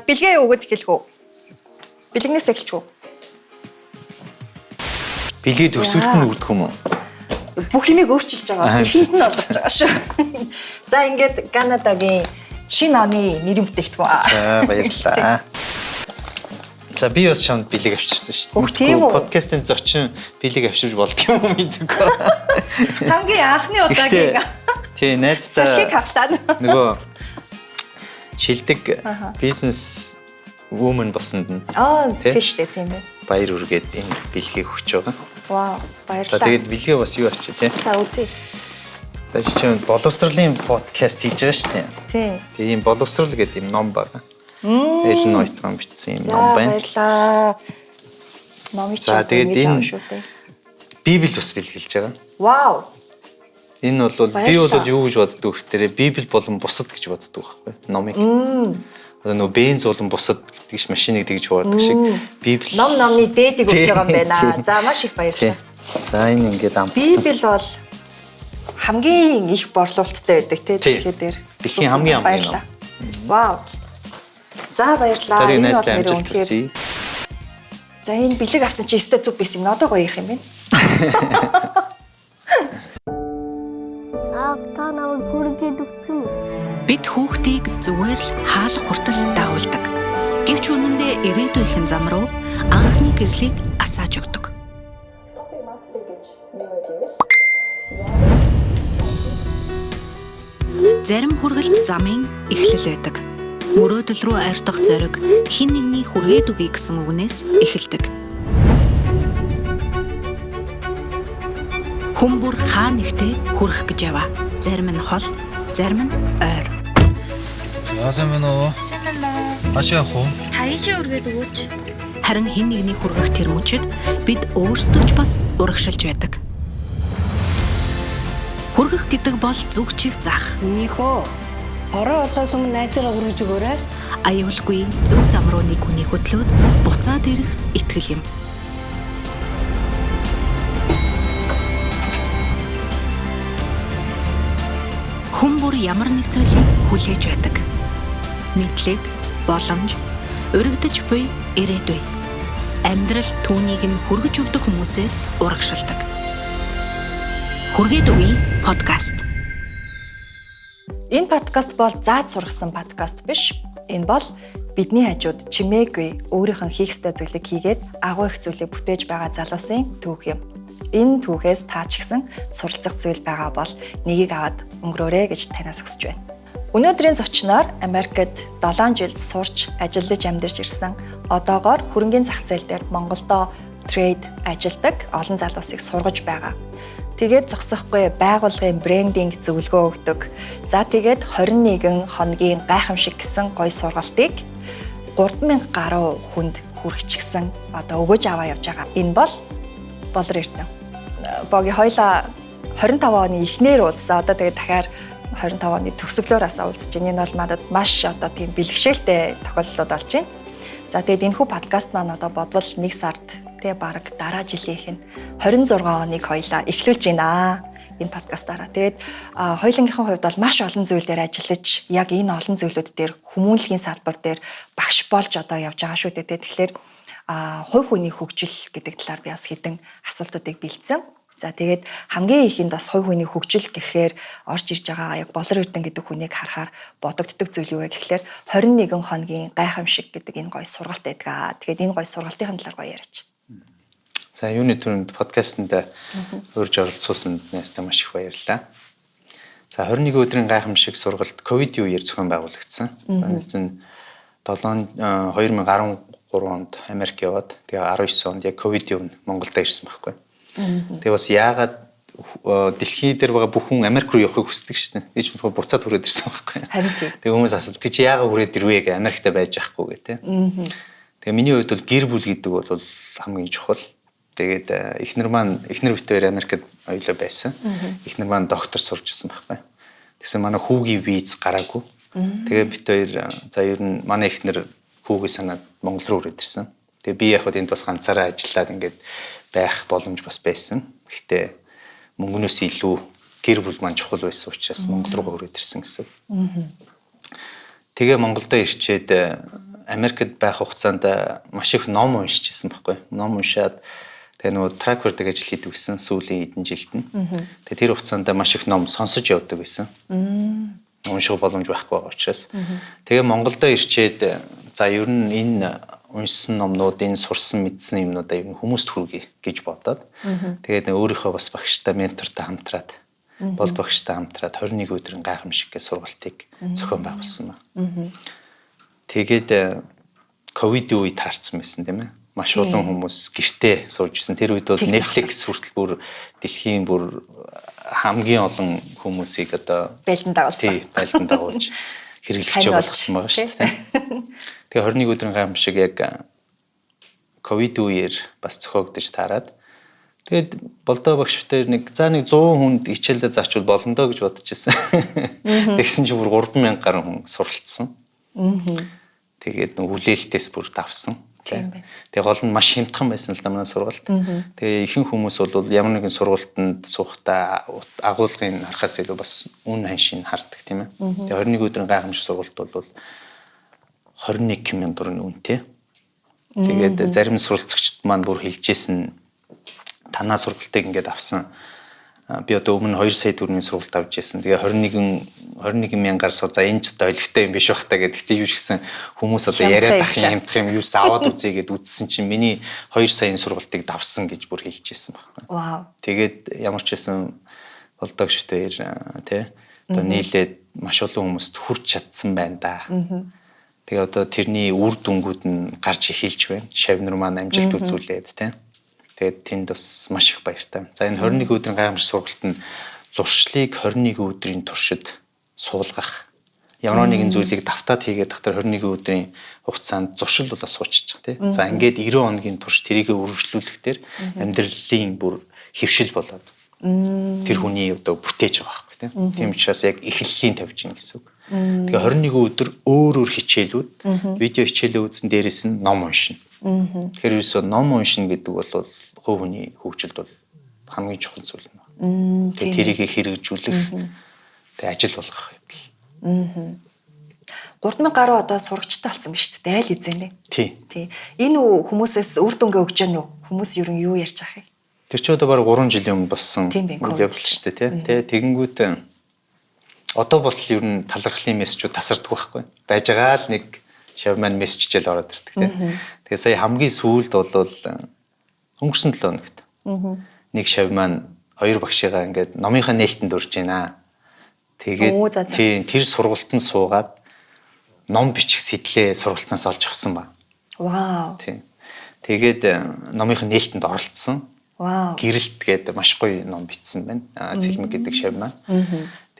Бэлгээ өгöd эхэлэх үү? Бэлгнээс эхэлчих үү? Бэлгээ төсөлт нь өгдөх юм уу? Бүх юмыг өөрчилж байгаа. Ихэнд нь олгож байгаа шүү. За ингээд Канадагийн шинэ оны нэрийн бүтээгдэхүүн. За баярлалаа. За би бас чамд бэлэг авчирсан шүү дээ. Подкастын зочин бэлэг авчирж болдгоо юм мэдээгүй. Хамгийн анхны удаагийн. Тий, найзтай. Салхийг хавтаад. Нөгөө шилдэг бизнес woman босонд нь. Тийм шүү дээ, тийм ээ. Баяр үргээд энэ бэлгийг өгч байгаа. Вау, баярлалаа. За тэгээд бэлгээ бас юу авчи тий. За үзье. За чинь боловсролын подкаст хийж байгаа шүү дээ. Тий. Тэгээ ийм боловсрол гэдэг юм ном байна. Эллен Уайтман бичсэн юм ном байна. Баярлалаа. Номыг за тэгээд энэ Библи бас бэлгэлж байгаа. Вау. Энэ бол би бол юу гэж боддог гэхээр Библи болон бусад гэж боддог байхгүй номыг. Одоо нөгөө бенз болон бусад гэдгийгш машиныг тэгж хуваалдаг шиг Библи номны дээдийг өгч байгаа юм байна. За маш их баярлалаа. За энэ ингээд амт. Библи бол хамгийн их борлуулалттай байдаг тий дэлхий дээр. Дэлхийн хамгийн ном. Вау. За баярлалаа. Тэр нэслэ амжилт хүсье. За энэ бэлэг авсан чи өстой зүг байсан юм. Одоо гоё ирэх юм байна. Та намайг хүргээд өгөх юм уу? Бид хүүхдийг зүгээр л хаалх хуртал дагуулдаг. Гэвч үнэндээ ирээдүйн зам руу анхны гэрлийг асааж өгдөг. Зарим хүргэлт замын эхлэл байдаг. Мөрөөдөл рүү ойртох зориг хэн нэгний хүргээд өгье гэсэн үгнээс эхэлдэг. Хүмүүр хаа нэгтээ хүрэх гэж яваа. Зарим нь хол, зарим нь ойр. Яасан бэ нөө? Хаш явах уу? Хаашаа үргээд өгөөч. Харин хэн нэгний хүргэх тэр мөчөд бид өөрсдөө ч бас урагшилж байдаг. Хүргэх гэдэг бол зүг чих заах. Нөхөө. Ороо болохоос өмнө найзаараа хүргэж өгөөрэй. Аюулгүй зөв зам руу нэг хүний хөтлөөд буцаад ирэх итгэл юм. Хүмүүр ямар нэг зүйлийг хүлээж байдаг. Мэдлэг, боломж, өргөдөж буй ирээдүй. Амьдрал түүнийг нь хүргэж өгдөг хүмүүсээр урагшилдаг. Хүргээд өгье подкаст. Энэ подкаст бол зааж сургасан подкаст биш. Энэ бол бидний хажууд чимээгүй өөрийнх нь хийх ёстой зүйлийг хийгээд агуу их зүйлийг бүтээж байгаа залуусын түүх юм. Энэ түүхээс та ч гэсэн суралцах зүйл байгаа бол нэгийг аваад өнгөрөөрэй гэж танаас хүсэж байна. Өнөөдрийн зочноор Америкт 7 жил сурч ажиллаж амьдарч ирсэн одоогоор хөрөнгөний зах зээл дээр Монголдо трейд ажилладаг олон залуусыг сургаж байгаа. Тэгээд зогсохгүй байгууллагын брендинг зөвлөгөө өгдөг. За тэгээд 21 хоногийн гайхамшиг гэсэн гоё сургалтыг 3000 гаруй хүнд хүргэчихсэн одоо өгөөж аваа явж байгаа. Энэ бол Болор Эрдэнэ. Боги хоёлаа 25 оны эхнэр уулзсан. Одоо тэгээд дахиад 25 оны төгсгөлөөр асаа уулзж байна. Энэ бол надад маш одоо тийм бэлгшээлтэй тохиолдлууд болж байна. За тэгээд энэхүү подкаст маань одоо бодвол 1 сард тэгээ баг дараа жилийнх нь 26 оныг хоёлаа эхлүүлж байна. Энэ подкастаараа. Тэгээд хоёулангийнхын хувьд бол маш олон зүйл дээр ажиллаж яг энэ олон зүйлүүд дээр хүмүүнлэгийн салбар дээр багш болж одоо явж байгаа шүү дээ. Тэгэхээр хувь хүний хөгжил гэдэг талаар би бас хэдэн асуултуудыг бэлдсэн. За тэгээд хамгийн ихэнд бас хувь хүний хөгжил гэхээр орж ирж байгаа яг Болор Эрдэнэ гэдэг хүнийг харахаар бодогддог зүйл юу вэ гэхээр 21 хоногийн гайхамшиг гэдэг энэ гоё сургалт байдаг. Тэгээд энэ гоё сургалтын талаар гоё яриач. За юуны түрүүнд подкастт урьж оролцуулсанд нэстэ маш их баярлалаа. За 21 өдрийн гайхамшиг сургалт ковидын үеэр зохион байгуулагдсан. Эзэн 2013 онд Америк яваад тэгээ 19 онд яг ковидын өмнө Монголд ирсэн байхгүй. Тэгээ бас яагаад дэлхий дээр байгаа бүх хүн Америк руу явахыг хүсдэг шүү дээ. Би ч бодоход буцаад хүрээд ирсэн байхгүй. Харин тийм. Тэгээ хүмүүс асууж чи яагаад хүрээд ирвэ гэ Америкт байж байхгүй гэ тэ. Тэгээ миний хувьд бол гэр бүл гэдэг бол хамгийн чухал. Тэгээд эхнэр битээр Америкт оюулаа байсан. Эхнэр маань доктор сурч ирсэн байхгүй. Тэгсэн манай хүүгийн виз гараагүй. Тэгээ бит хоёр за ер нь манай эхнэр хүүгээ санаад Монгол руу ирээд ирсэн. Тэгээ би яг хөө энд бас ганцаараа ажиллаад ингээд байх боломж бас байсан. Гэхдээ мөнгнөөс илүү гэр бүл маань чухал байсан учраас Монгол руу ирээд ирсэн гэсэн. Тэгээ Монголдо ирчээд Америкт байх хугацаанд маш их ном уншижсэн байхгүй. Ном уншаад тэгээ нөгөө трак барьдаг ажил хийдэг гэсэн сүүлийн хэдэн жилд нь. Тэгээ тэр хугацаанд маш их ном сонсож явдаг гэсэн. Унших боломж байхгүй байгаа учраас. Тэгээ Монголдо ирчээд за ер нь энэ уншсан номнууд, энэ сурсан мэдсэн юмнуудаа ер нь хүмүүст хүргэе гэж бодоод тэгээд өөрийнхөө бас багштай ментортой хамтраад бол багштай хамтраад 21 өдрийн гайхамшиг гэх сургалтыг зохион байгуулсан байна. Тэгээд ковидын үед таарсан байсан тийм ээ. Маш олон хүмүүс гэртээ сууж исэн. Тэр үед бол Netflix хүртэл бүр дэлхийн бүр хамгийн олон хүмүүсийг одоо байлдан дагуулсан. Тийм, байлдан дагуулж хэрэглэгч болгосон байгаа шүү дээ. Тэгээ 21 өдрийн гайхамшиг яг ковид үеэр бас зохиогдож таарад. Тэгээд болдоо багштай нэг 100 хүнд хичээлдээ заачвал болно доо гэж бодож байсан. Тэгсэн чинь бүр 3000 гаруй хүн суралцсан. Тэгээд хүлээлтээс бүр давсан. Тэгээ гол нь маш хямдхан байсан л да манай сургалт. Тэгээ ихэнх хүмүүс бол ямар нэгэн сургалтанд суухдаа агуулгын харахаас илүү бас үн ханшийг хардаг тийм ээ. Тэгээ 21 өдрийн гайхамшиг сургалт бол 21,000 төгрөгийн үнэтэй. Тэгээд зарим суралцагчид маань бүр хэлжсэн танаа сургалтыг ингээд авсан. Би одоо өмнө 2 сая төгрөгийн сургалт авч ирсэн. Тэгээ 21 мянгаар за энэ ч одоо олигтой юм биш бах та гэдэг. Гэтэ юу ч гэсэн хүмүүс одоо яриад ах юм хямдах юм юус аваад үзье гэд үзсэн чинь миний 2 саяын сургалтыг давсан гэж бүр хэлж ирсэн байхгүй. Вау. Тэгээд ямар ч байсан болдог швтээр тий одоо нийлээд маш олон хүмүүст хүрч чадсан байна да. Тэгээ одоо тэрний үр дүнгууд нь гарч эхэлж байна. Шавнар маань амжилт үзүүлээд тий. Тэгээд тэнд бас маш их баяртай. За энэ 21 өдрийн гайхамшиг сургалт нь зуршлыг 21 өдрийн туршид суулгах. Ямар нэгэн зүйлийг давтаад хийгээд тахтар 21 өдрийн хугацаанд зуршил болоо суучих тий. За ингээд 90 хоногийн турш тэрийг үргэлжлүүлэхээр амьдралын бүр хөвшил болоод тэр хүний одоо бүтээж байгаа байхгүй тий. Тийм учраас яг эхлэлийн тавьж гин гэсэн үг. Тэгээ 21 өдөр өөр хичээлүүд, видео хичээлээ үзэн дээрээс нь ном уншина. Тэгэхээр ерөөсөө ном уншина гэдэг бол хувь хүний хөгжилд бол хамгийн чухал зүйл нь. Тэгээ тэрийг хэрэгжүүлэх тэгээ ажил болгох юм. 3000 гаруй одоо сурагчтай болсон биз дээ айл эзэн. Тий. Энэ хүмүүсээс үр дүнгээ өгч яах нь хүмүүс ер нь юу ярьж ах юм? Тэр ч одоо бараг 3 жилийн өмнө болсон явдал шүү дээ тий. Тэгэнгүүт одоо болтол ер нь талархлын мессежүүд тасардаг байхгүй. Байж байгаа л нэг шав маань мессеж хичээл ороод ирдэг тий. Тэгээ сая хамгийн сүүлд бол өнгөрсөн 7 хоногт нэг шав маань 2 багшигаа ингээд номынхаа нээлтэнд урьж байна. Тэгээд тий тэр сургалтанд суугаад ном бичих сэтлээ сургалтнаас олж авсан ба. Вау. Тий. Тэгээд номынхаа нээлтэнд оролцсон. Вау. Гэрэлт гэдэг маш гоё ном бичсэн байна. Цэлмэг гэдэг шав маань.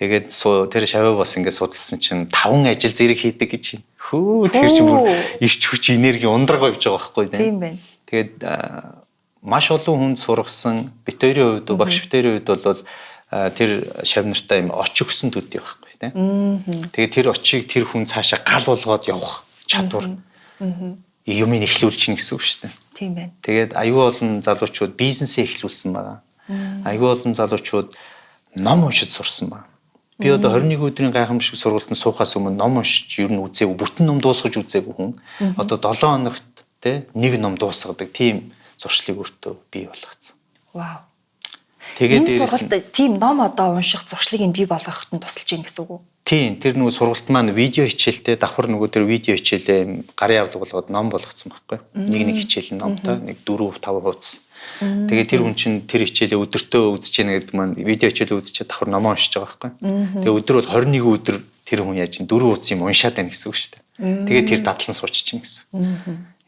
Тэгээд тэр шаваа бас ингээд судалсан чинь 5 ажил зэрэг хийдэг гэж байна. Хөө тэр чинь бүр ирч хүч энерги ундраг явж байгаа байхгүй тийм байна. Тэгээд маш олон хүнд сургасан бит хоёрын хувьд багш битэрийн хувьд бол тэр шав нартай юм оч өгсөн төдий байхгүй тийм. Тэгээд тэр очийг тэр хүн цаашаа гал болгоод явах чадвар юмыг эхлүүлж чинь гэсэн үг шүү дээ. Тийм байна. Тэгээд аюул олон залуучууд бизнесээ эхлүүлсэн байгаа. Аюул олон залуучууд ном уншиж сурсан байна. Би одоо 21 өдрийн гайхамшиг сургалтанд суухаас өмнө ном уншиж ер нь үзээгүй, бүтэн ном дуусгаж үзээгүй хүн. Одоо 7 хоногт те нэг ном дуусгадаг тийм зуршлыг өөртөө бий болгоцсон. Вау. Тэгээд энэ сургалт тийм ном одоо унших зуршлыг нь бий болгоход нь тусалж ийн гэсэн үг үү? Тийм, тэр нөгөө сургалт маань видео хичээлтэй давхар нөгөө тэр видео хичээлээ гарын авлага болгоод ном болгоцсон байхгүй. Нэг хичээл нь номтой, нэг 4-5 хуудас. Тэгээд тэр хүн чинь тэр хичээлээ өдөртөө үзэж яана гэдэг маань видео хичээлээ үзчихээ давхар номоо уншиж байгаа байхгүй. Тэгээд өдөр бол 21 өдөр тэр хүн яаж чинь 4 хуудас юм уншаад байна гэсэн үг шүү дээ. Тэгээд тэр дадлан суучих чинь гэсэн.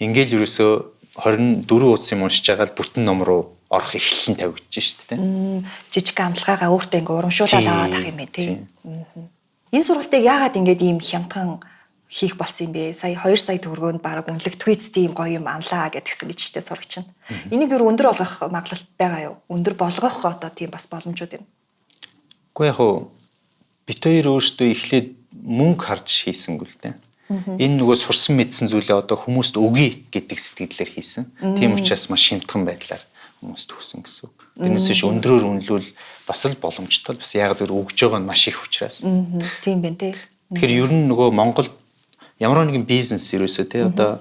Ингээл ерөөсөө 24 хуудас юм уншиж байгаа л бүтэн ном руу орох эхлэл нь тавигдчих шүү дээ. Жижиг амлгаагаа өөртөө ингээ урамшуулаад аваад ах юм бэ тийм. Энэ сургалтыг яагаад ингээд ийм хямдхан хийх болсон юм бэ? Сая 2 сая төгрөгөнд баг үнэлэг твиц тийм гоё юм амлаа гэдгсэн гэж штэ сурагч нь. Энийг юу өндөр болгох магадлал байгаа юу? Өндөр болгох одоо тийм бас боломжууд байна. Гэхдээ яг хуу бит хоёр өөрсдөө эхлээд мөнгө харж хийсэнгүй л дээ. Энэ нөгөө сурсан мэдсэн зүйлээ одоо хүмүүст өгье гэдэг сэтгэлээр хийсэн. Тийм учраас маш хямдхан байдлаар хүмүүст өгсөн гэсэн үг. Тэрнээс биш өндрөөр үнэлвэл бас л боломжтой бас яг өөр өгж байгаа нь маш их учраас. Тийм байна тий. Тэгэхээр ер нь нөгөө Монголд ямар нэгэн бизнес ерөөсөө тий одоо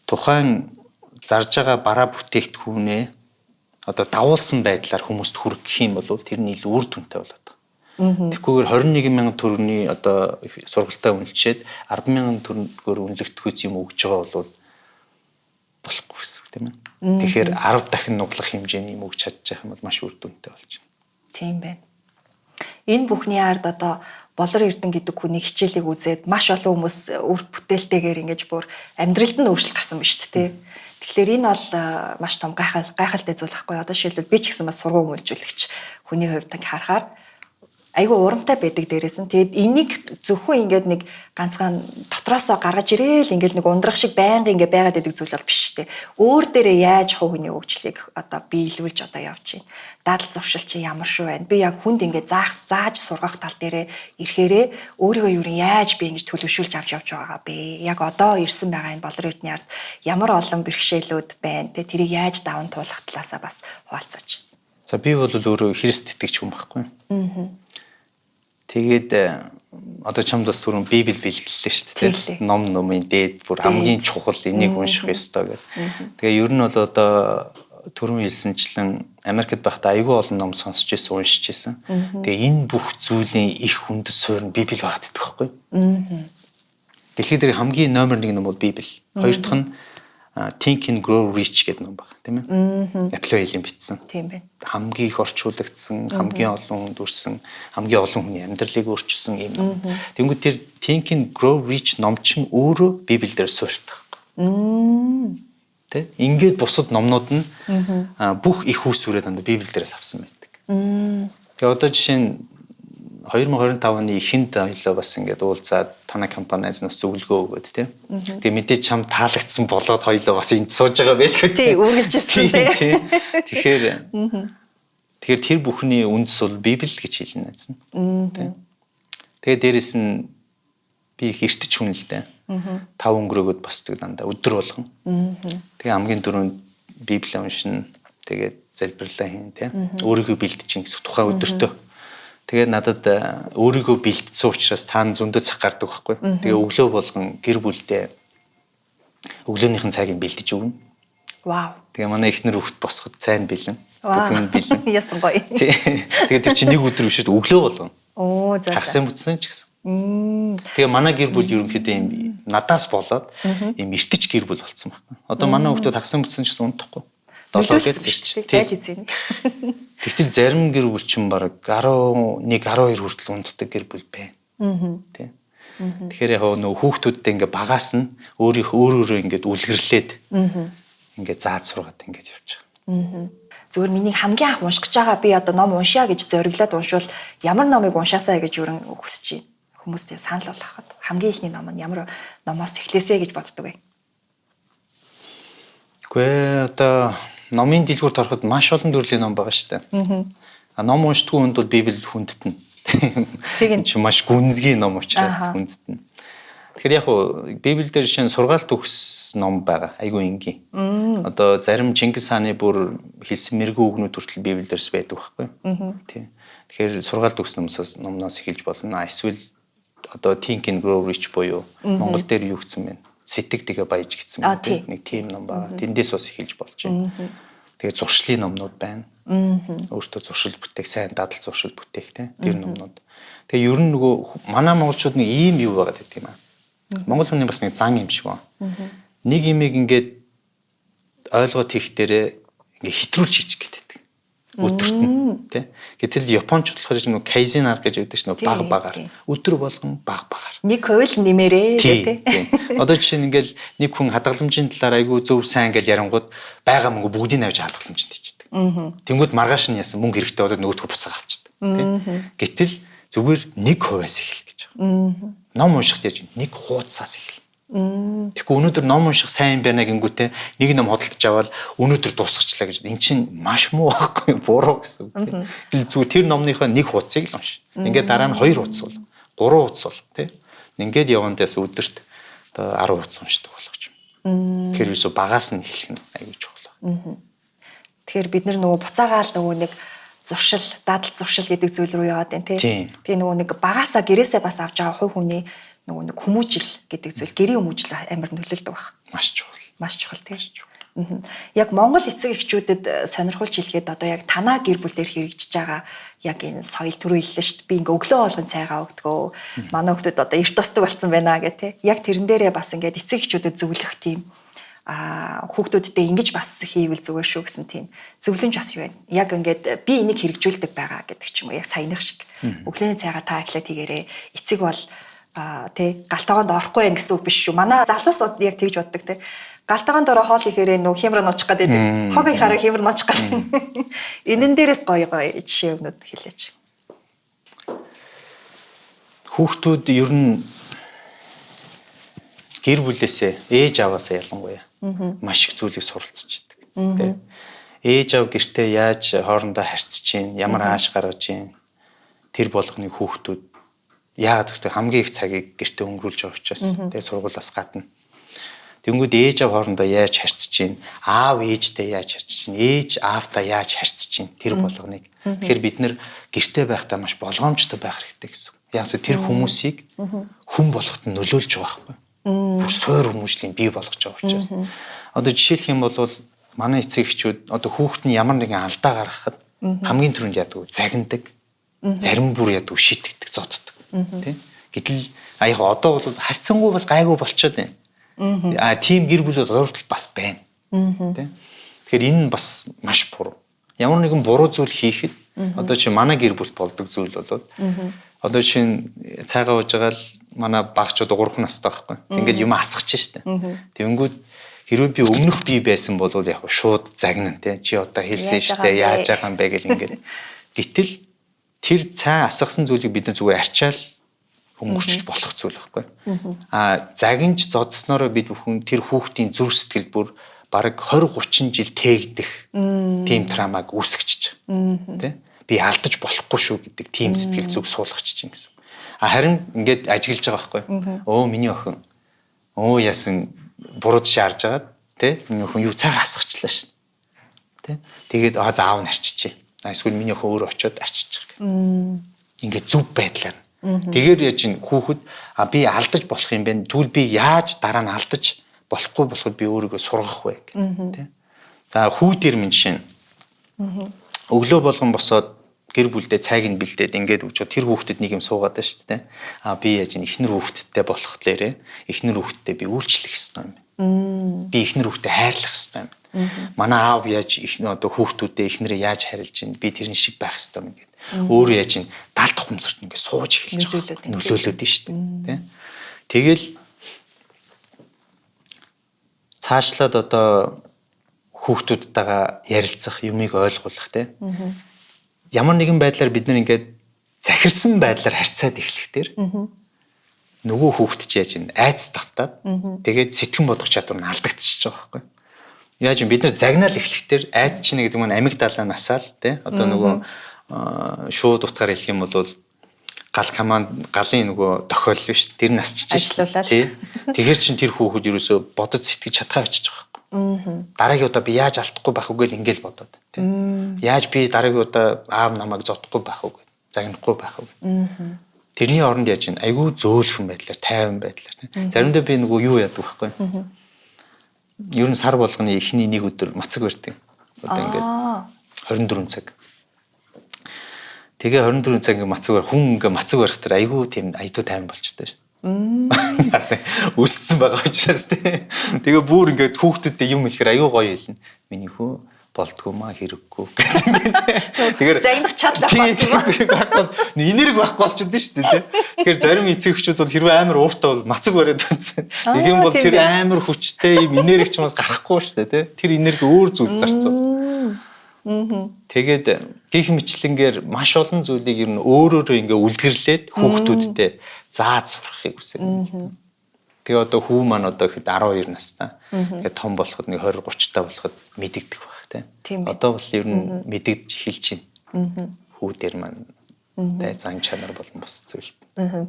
тухайн зарж байгаа бараа бүтээгдэхүүнээ одоо дагуулсан байдлаар хүмүүст хүргэх юм бол тэр нь илүү үр дүнтэй болоод байгаа. Тэгэхгүйгээр 21,000 төгрөгийн одоо сургалтаа үнэлчихэд 10,000 төгрөгөөр үнэлэгдэхүйц юм өгж байгаа бол болохгүй гэсэн үг тийм ээ. Тэгэхээр 10 дахин нуглах хэмжээний юм өгч чадчих юм бол маш үр дүнтэй болж байна. Тийм байна. Энэ бүхний ард одоо Болор Эрдэнэ гэдэг хүний хичээлийг үзээд маш олон хүмүүс үр бүтээлтэйгээр ингэж бүр амьдралд нь өөрчлөлт гарсан ба шүү дээ. Тэгэхээр энэ бол маш том гайхалтай зүйл байхгүй. Одоо жишээлбэл би ч гэсэн бас сургууль үйлчүүлэгч хүний хувьд харахаар айгүй урамтай байдаг дээрээс нь. Тэгээд энийг зөвхөн ингээд нэг ганцхан дотроосоо гаргаж ирээл ингээд нэг ундрах шиг байнга ингээд байгаад байдаг зүйл бол биш шүү дээ. Өөр дээрээ яаж хувь хүний хөгжлийг одоо биелүүлж одоо явж байна. Дадал зуршил чи ямар шүү байна. Би яг хүнд ингээд зааж сургах тал дээрээ ирэхээрээ өөрийгөө юу яаж би ингэж төлөвшүүлж авч явж байгаа бэ? Яг одоо ирсэн байгаа энэ Болор Эрдэнэ ард ямар олон бэрхшээлүүд байна те тэрийг яаж даван туулах талаасаа бас хуваалцаач. За би бол өөрөө Христ итгэж хүн байхгүй. Тэгээд одоо чамд бас түрүүн Библи бэлгэллээ шүү дээ. Номын дээд бүр хамгийн чухал энийг унших ёстой гэдэг. Тэгээ ер нь бол одоо түрүүн хэлсэнчлэн Америкт байхдаа аюул олон ном сонсч ирсэн, уншиж ирсэн. Тэгээ энэ бүх зүйлийн их үндэс суурь нь Библи байгаад идэх байхгүй. Дэлхийд дээр хамгийн номер 1 ном бол Библи. Хоёр дахь нь Think and Grow Rich гэдэг ном байна, тийм ээ. Наполеоны бичсэн. Тийм байна. Хамгийн их орчуулагдсан, хамгийн олон дүрсэн, хамгийн олон хүний амьдралыг өөрчилсөн юм ном. Тэнгүүд тэр Think and Grow Rich ном чинь өөрөө Библиэл дээр суурьтай байхгүй. Тэ? Ингээд бусад номнууд нь бүх их үүсвэрээ дандаа Библиэл дээрээс авсан байдаг. Тэгээ одоо жишээ нь 2025 оны эхэнд хоёлоо бас ингээд уулзаад танай компаниас нас зөвлөгөө өгөөд тийм. Тэгээ мэдээж чам таалагдсан болоод хоёлоо бас энд сууж байгаа байлгүй тий үргэлжилсэн тий. Тэгэхээр тэр бүхний үндэс бол Библи гэж хэлнэ гэсэн. Тэгээ дээрэс нь би их эртэж хүн л дээ. 5 өнгөрөөгд босдог дандаа өдөр болгон. Тэгээ хамгийн дөрөнд Библи уншина. Тэгээд залбирлаа хийн тийм. Өөрийгөө бэлдэж гэсэн тухайн өдөртөө. Тэгээд надад өөрийгөө бэлдсэн учраас таана зөндөө цаг гардаг байхгүй. Тэгээ өглөө болгон гэр бүлдээ өглөөнийхэн цагийг бэлдэж өгнө. Вау. Тэгээ манай эхнэр хүүхд босоход цайн бэлэн. Бүхэн бэлэн. Ясан гоё. Тэгээд тэр чинь нэг өдөр биш үү өглөө болгон. Оо за. Хагас бүтсэн ч гэсэн. Тэгээ манай гэр бүл ерөнхийдөө юм надаас болоод юм эртэж гэр бүл болсон байхгүй. Одоо манай хүүхдүүд хагас бүтсэн ч гэсэн унтахгүй. 7 гэж тайл эзэн. Тэгтэл зарим гэр бүл чинь баг 11 12 хүртэл унддаг гэр бүл байна. Тэ. Тэгэхээр яг нөө хүүхдүүдтэй ингээ багаас нь өөрөөрөө ингээ үлгэрлээд ингээ зааж сургаад ингээ явж байгаа. Зүгээр миний хамгийн анх унших гэж байгаа би одоо ном уншаа гэж зориглоод уншвал ямар номыг уншаасаа гэж өрн хүсэж байна. Хүмүүст санал болгоход хамгийн ихний ном нь ямар номоос эхлэсэ гэж боддог вэ? Гэхдээ одоо номын дэлгүүрт ороход маш олон төрлийн ном байгаа шүү дээ. Ном уншдаггүй хүнд бол Библи хүндэтнэ. Тийм ч маш гүнзгий ном учраас хүндэтнэ. Тэгэхээр яг уу Библиэл дээр шинэ сургаалт төгс ном байгаа. Айгүй энгийн. Одоо зарим Чингис хааны бүр хэлсэн мэрэгүү үгнүүд хүртэл Библиэл дээрс байдаг байхгүй. Тийм. Тэгэхээр сургаалт төгс номноос эхэлж болно. Эсвэл одоо Think and Grow Rich буюу Монгол дээр юу гэсэн бэ? Сэтг тэгээ баяж гэсэн үг нэг тийм ном байгаа. Тэндээс бас эхэлж болж байна. Тэгээ зуршлын номнууд байна. Өөртөө зуршил бүтээх, сайн дадал зуршил бүтээх тэр номнууд. Тэгээ ер нь нөгөө манай монголчууд нэг ийм юу байгаа гэдэг юм аа. Монгол хүний бас нэг зан юм шиг байна. Нэг имийг ингээд ойлгоод хийх дээрээ ингээд хэтрүүлж хийчих гэдэг. Өдөрт нь тий. Гэтэл Японч болохоор нэг кайзен арга гэж өгдөг шнэ баг багаар. Өдөр болгон баг багаар. Нэг хувил нэмэрээ тий. Одоо жишээ нь ингээл нэг хүн хадгаламжийн талаар айгүй зөв сайн ингээл ярангууд байгаа мөнгө бүгдийг авч хадгаламжинд хийчихдэг. Тэнгүүд маргааш нь ясан мөнгө хэрэгтэй болоод нөгөөдгөө буцаага авчдаг. Гэтэл зүгээр нэг хувиас эхэл гэж. Ном уншихт яаж нэг хуудасаас эхэл. Тэгэхгүй өнөөдөр ном унших сайн байна гингүүтээ нэг ном хөдөлж аваад өнөөдөр дуусгачлаа гэж. Эн чинь маш муу байхгүй буруу гэсэн үг. Зүгээр тэр номныхоо нэг хуудсыг л унш. Ингээд дараа нь 2 хуудас бол 3 хуудас бол тий. Ингээд явандаас өдөрт одоо 10 хуудас уншдаг болгож юм. Тэр юусо багаас нь эхлэх нь аюул чухал. Тэгэхээр бид нөгөө буцаагаал нөгөө нэг зуршил, дадал зуршил гэдэг зүйл рүү яваад байна тий. Тэгээ нөгөө нэг багаасаа гэрээсээ бас авч байгаа хувь хүний нөгөө нэг хүмүүжил гэдэг зүйл гэрийн хүмүүжил амар нөлөөлдөг баг. Маш чухал. Маш чухал тийм. Яг Монгол эцэг эхчүүдэд сонирхолж хэлгээд одоо яг танаа гэр бүл дээр хэрэгжиж байгаа яг энэ соёл түрүү хэллээ шүү дээ. Би ингээ өглөө болгон цайгаа өгдөгөө. Манай хүмүүс одоо эрт тосдог болсон байна гэх тий. Яг тэрэн дээрээ бас ингээд эцэг эхчүүдэд зөвлөх тийм хүүхдүүдтэй ингэж бас хийвэл зүгээр шүү гэсэн тийм зөвлөмж бас юу вэ? Яг ингээд би энийг хэрэгжүүлдэг байгаа гэдэг ч юм уу. Яг саяных шиг. Өглөөний цайгаа та эхлээд хийгээрээ эцэг бол тий галтааганд орохгүй гэсэн үг биш шүү. Манай залуусууд яг тэгж боддог тий. Галтаагаанд ороо хоол ихээр нөө хямраа нуучих гэдэг. Хог ихаараа хямраа нуучих гэдэг. Энэн дээрээс гоё жишээ өгнөд хэлээч. Хүүхдүүд ер нь гэр бүлээсээ ээж аваасаа ялангуяа маш их зүйлийг суралцж идэг. Ээж аав гэртээ яаж хоорондоо харьцаж чинь, ямар ааш гаргаж чинь тэр болгоны хүүхдүүд яагаад гэвэл хамгийн их цагийг гэртээ өнгөрүүлж байгаа учраас тэгээ сургуулиас гадна. Тэнгүүд ээж аав хоорондоо яаж харьцаж чинь, аав ээжтэй яаж харьцаж чинь, ээж аавтай яаж харьцаж чинь тэр болгоныг. Тэгэхээр бид нэр гэртээ байхдаа маш болгоомжтой байх хэрэгтэй гэсэн. Яг тэр хүмүүсийг хүн болоход нь нөлөөлж байгаа байхгүй. Бүр суур хүмүүжлийн бий болгож байгаа учраас. Одоо жишээлх юм бол манай эцэг эхчүүд одоо хүүхэд нь ямар нэгэн алдаа гаргахад хамгийн түрүүнд яадаг загнадаг. Зарим бүр яадаг шийтгдэг, зоддог. Тэ? Гэтэл яг одоо бол харьцангуй бас гайгүй болчиход байна. Тийм гэр бүлүүд одоортол бас байна. Тэ? Тэгэхээр энэ нь бас маш буруу. Ямар нэгэн буруу зүйл хийхэд одоо чи манай гэр бүлд болдог зүйл болоод одоо чинь цайгаа ууж байгаа л манай багчууд 3 настай байхгүй. Ингээд юм асгach штэ. Тэнгүүд хэрвээ би өмнөх бий байсан бол яг шууд загнана тий. Чи одоо хэлсэн штэ яаж байгаа юм бэ гэл ингээд. Гэтэл тэр цай асгасан зүйлийг бид нар зүгээр арчаал өнгөрчж болох зүйл байхгүй. Загинж зодсноороо бид бүхэн тэр хүүхдийн зүрх сэтгэл бүр бараг 20-30 жил тээгдэх тийм травмаг үүсгэж тий. Би алдаж болохгүй шүү гэдэг тийм сэтгэл зүг суулгахч чинь гэсэн. Харин ингээд ажиглаж байгаа байхгүй. Өө миний охин. Яасан бурууд шаарж агаад тий. Миний охин юу цаг асгачлаа шин. Тий. Тэгээд заав нь арчичээ. Эсвэл миний охин өөрөө очиод арчиж байгаа. Ингээд зүв байдлаар. Тэгэхээр яа чин хүүхэд би алдаж болох юм бэ? Тэгвэл би яаж дараа нь алдаж болохгүй болоход би өөрийгөө сургах вэ гэх тий. За хүү дээр минь жишээ. Өглөө болгон босоод гэр бүлдээ цайг нь бэлдээд ингээд өгчөө тэр хүүхдэд нэг юм суугаад байна шүү дээ. Би яаж ин ихнэр хүүхдтэй болох тэлээрээ ихнэр хүүхдтэй би үйлчлэх ёстой юм. Би ихнэр хүүхдэд хайрлах ёстой юм. Манай аав яаж одоо хүүхдүүдээ ихнэрээ яаж харилж ин би тэрэн шиг байх ёстой юм ингээд. Өөрөө яаж ин далд тухамсарт ингээд сууж эхэлж байгаа. Нөлөөлөд нь шүү дээ. Тэгэл цаашлаад одоо хүүхдүүдтэйгээ ярилцах, юмыг ойлгуулах тий. Ямар нэгэн байдлаар бид нар ингээд захирсан байдлаар харьцаад эхлэхтэр нөгөө хүүхэд ч яаж ин айц тавтаад тэгээд сэтгэн бодох чадвар нь алдагдчихж байгаа байхгүй. Яаж ин бид нар загнаал эхлэхтэр айц чинь гэдэг нь амигдалаа насаал тий. Одоо нөгөө шууд утгаар хэлэх юм бол галын нөгөө тохиолол биш. Тэр насчиж тий. Тэгэхээр чин тэр хүүхэд ерөөсө бодож сэтгэж чадхаа очиж байгаа. Дараагийн удаа би яаж алдахгүй байх үгүй л ингээл бодоод тий. Яаж би дараагийн удаа аав намайг зодохгүй байх үгүй, загнахгүй байх үгүй. Тэрний оронд яаж ин айгүй зөөлхөн байдлаар, тайван байдлаар тий. Заримдаа би нөгөө юу яадаг байхгүй. Ер нь сар болгоны эхний нэг өдөр мацаг барьдаг. Одоо ингээд 24 цаг. Тэгээ 24 цаг ингээд мацаг бар хүн ингээд мацаг барих тэр айгүй тийм аятуу тайван болчтой ш. Үссэн байгаа учраас тий. Тэгээ бүр ингээд хүүхдүүдтэй юм хэлэхээр аюу гоё хэлнэ. Миний хүү болдгоо маа хэрэггүй гэдэг. Тэгэхээр загнах чадлаа болчихсон. Энерги байхгүй болчихдоо шүү дээ тий. Тэгэхээр зарим эцэг эхчүүд бол хэрвээ амар ууртай бол мацаг бариад үзсэн. Нэг юм бол тэр амар хүчтэй юм энерги ч юмас гарахгүй шүү дээ тий. Тэр энерги өөр зүйл зарцуу. Тэгээд гих мэтлэнгээр маш олон зүйлийг ер нь өөрөөрөө ингээ үлгэрлээд хүүхдүүдтэй зааж сурахыг хүсэв. Тэгээ одоо хүү маань одоо хэд 12 настай. Тэгээ том болоход нэг 20 30 та болоход мэдэгдэх байх тийм. Одоо бол ер нь мэдэгдэж эхэлж байна. Хүү дээр маань тэ зан чанар болон бас зүйл.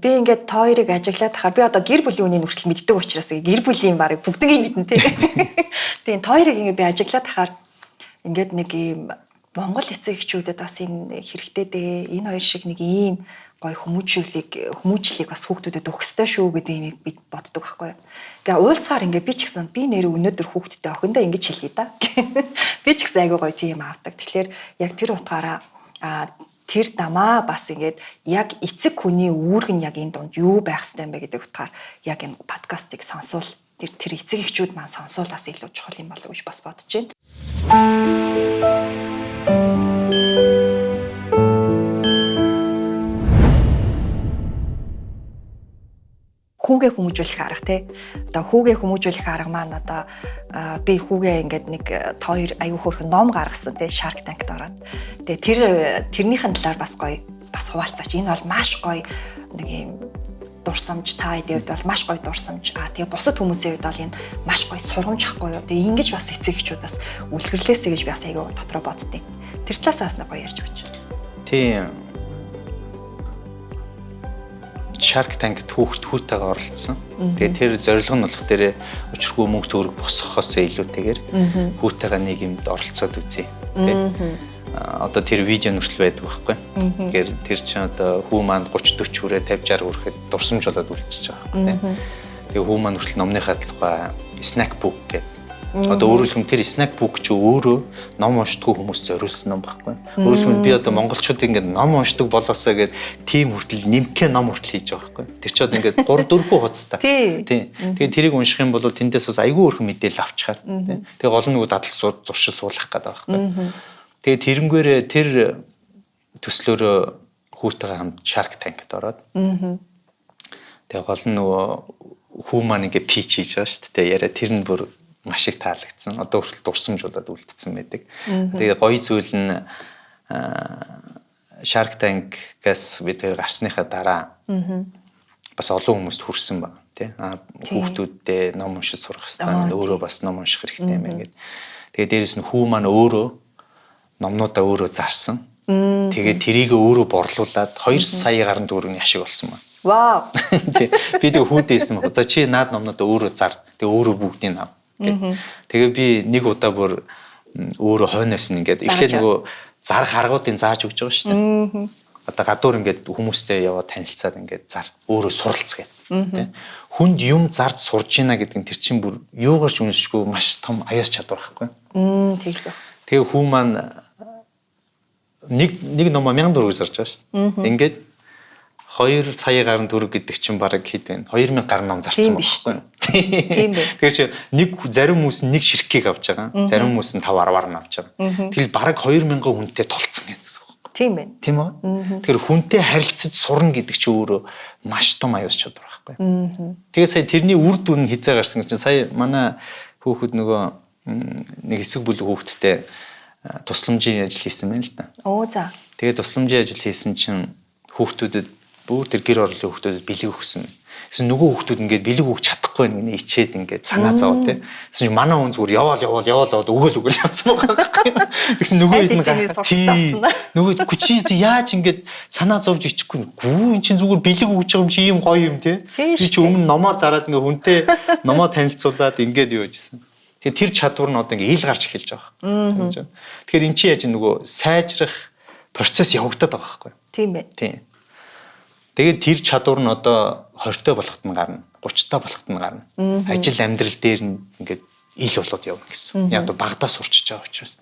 Би ингээд та хоёрыг ажиглаад тахаар би одоо гэр бүлийн үнийн хүртэл мэддэг учраас гэр бүлийн барыг бүгднийг мэднэ тийм. Тэгээ та хоёрыг ингээд би ажиглаад тахаар ингээд нэг юм Монгол эцэг эхчүүдэд бас энэ хэрэгтэй дээ. Энэ хоёр шиг нэг ийм гоё хүмүүжлийг бас хүүхдүүдэд өгөх ёстой шүү гэдэг юмыг би боддог байхгүй юу. Ингээ уулзгаар ингээ би ч гэсэн би нэрээ өнөөдөр хүүхдтэй охиндоо ингэж хэлье да. Би ч гэсэн айгүй гоё тийм авдаг. Тэгэхээр яг тэр утгаараа тэр дамаа бас ингээд яг эцэг хүний үүрэг нь яг энэ донд юу байх ёстой юм бэ гэдэг утгаар яг энэ подкастыг сонсвол тэр эцэг эхчүүд маань сонсвол бас илүү чухал юм болов уу гэж бас бодож байна. Хүүгээ хүмүүжүүлэх арга тий. Одоо хүүгээ хүмүүжүүлэх арга маань одоо би хүүгээ ингээд нэг хоёр аюу хөөрхөн ном гаргасан тий Shark Tank-д ороод. Тэгээ тэрнийхэн талаар бас гоё бас хуваалцаач. Энэ бол маш гоё нэг юм дурсамж та хэдийд бол маш гоё дурсамж. Тэгээ бусад хүмүүсийн хувьд бол энэ маш гоё сургамж ахгүй юу. Тэгээ ингэж бас эцэг эхчүүд бас үлгэрлээсэй гэж би бас аюу дотроо боддیں۔ Тэр талаас бас гоё ярьж өгч. Тийм. Shark Tank хүүтэйгээ оролцсон. Тэгээ тэр зорилго нь болох дээр учиргүй мөнгө төгрөг босгохоос илүүтэйгээр хүүтэйгээ нэг юмд оролцоод үзье. Одоо тэр видео нүртэл байдаг байхгүй. Тэгэхээр тэр чинь одоо хүү маань 30 40 хүрээ 50 60 хүрэхэд дурсамж болоод үлдчихэж байгаа байхгүй. Тэгээ хүү маань нүртэл номныхаа тухай snack book гэдэг. Одоо өөрөөр хэлбэл тэр snack book чи өөрөө ном уншдаггүй хүмүүс зориулсан ном байхгүй. Өөрөөр хэлбэл би одоо монголчууд ингээд ном уншдаг болоосоо гээд тийм хүртэл нимхэ ном хүртэл хийж байгаа байхгүй. Тэр ч одоо ингээд 3 4 хуцтай. Тийм. Тэгээ тэрийг унших юм бол тэндээс бас айгүй өөрхөн мэдээлэл авчихаар. Тэгээ гол нь нөгөө дадал зуршил суулгах гэдэг байхгүй. Тэгээ тэрнгээрээ тэр төслөөрөө хүүтэйгээ хамт Shark Tank-д ороод. Тэгээ гол нь нөгөө хүү маань ингээд пич хийж байгаа шүү дээ. Яриа тэр нь бүр маш их таалагдсан. Одоо хүртэл дурсамж болоод үлдсэн байдаг. Тэгээ гоё зүйл нь Shark Tank-аас бид тэр гарсныхаа дараа бас олон хүмүүст хүрсэн баг тий. Хүүхдүүддээ ном уншиж сурах хэрэгтэй. Өөрөө бас ном унших хэрэгтэй юм байна гэдэг. Тэгээ дээрэс нь хүү маань өөрөө номнуудаа өөрөө зарсан. Тэгээ тэрийг өөрөө борлуулад 2 сая гаруй төгрөгийн ашиг олсон байна. Вау. Би тэг хүүдээсэн баг. За чи наад номнуудаа өөрөө зар. Тэгээ өөрөө бүгдийг ав. Тэгээ би нэг удаа бүр өөрөө хойноос нь ингээд эхлээд нөгөө зарах аргуудыг зааж өгч байгаа шүү дээ. Одоо гадуур ингээд хүмүүстэй яваад танилцаад ингээд зар өөрөө суралцгээд тий. Хүнд юм зард сурж ийна гэдэг нь тэр чинь бүр юугаарч үнэшгүй маш том аяас чадвар байхгүй. Тэглээ. Тэгээ хүү маань нэг номоо 1000 төгрөг зарж байгаа шүү дээ. Ингээд 2 сая гаруй төгрөг гэдэг чинь бараг хэд вэ? 2000 гаруй ном зарсан байхгүй. Тийм бэ. Тэгэхээр чи нэг зарим хүмүүс нэг ширхгийг авч байгаа. Зарим хүмүүс нь 5 10-аар нь авч байгаа. Тэгэл бараг 2000 хүнтэй толцсон гэсэн үг байхгүй. Тийм байна. Тийм үү? Тэгэхээр хүнтэй харилцаж сурна гэдэг чинь өөрөө маш том аюус чадвар байхгүй. Тэгээ сая тэрний үр дүн хизээ гарсан гэж сая манай хүүхэд нөгөө нэг хэсэг бүлэг хүүхэдтэй тусламжийн ажил хийсэн байна л да. Оо за. Тэгээ тусламжийн ажил хийсэн чинь хүүхдүүдэд бүр тэр гэр оролын хүүхдүүдэд бэлэг өгсөн. Гэсэн нөгөө хүүхдүүд ингээд бэлэг өгч чадахгүй нэг ичээд ингээд санаа зовоо тий. Гэсэн манай хүн зүгээр яваал өгөөл явсан байгаа. Тэгсэн нөгөө хэд нөгөө хүчи яаж ингээд санаа зовж ичихгүй. Гүү эн чинь зүгээр бэлэг өгч байгаа юм чи ийм гоё юм тий. Би чи өмнө номоо зараад ингээд хүнтэй номоо танилцуулаад ингээд юу гэжсэн. Тэгээ тэр чадвар нь одоо ингээд ил гарч эхэлж байгаа. Тэгэхээр эн чи яаж нөгөө сайжрах процесс явагдаад байгаа байхгүй. Тийм бай. Тийм. Тэгээд тэр чадвар нь одоо 20-той болоход нь гарна, 30-той болоход нь гарна. Ажил амьдрал дээр нь ингээд ил болоод явна гэсэн. Яг одоо багадаа сурчиж байгаа учраас.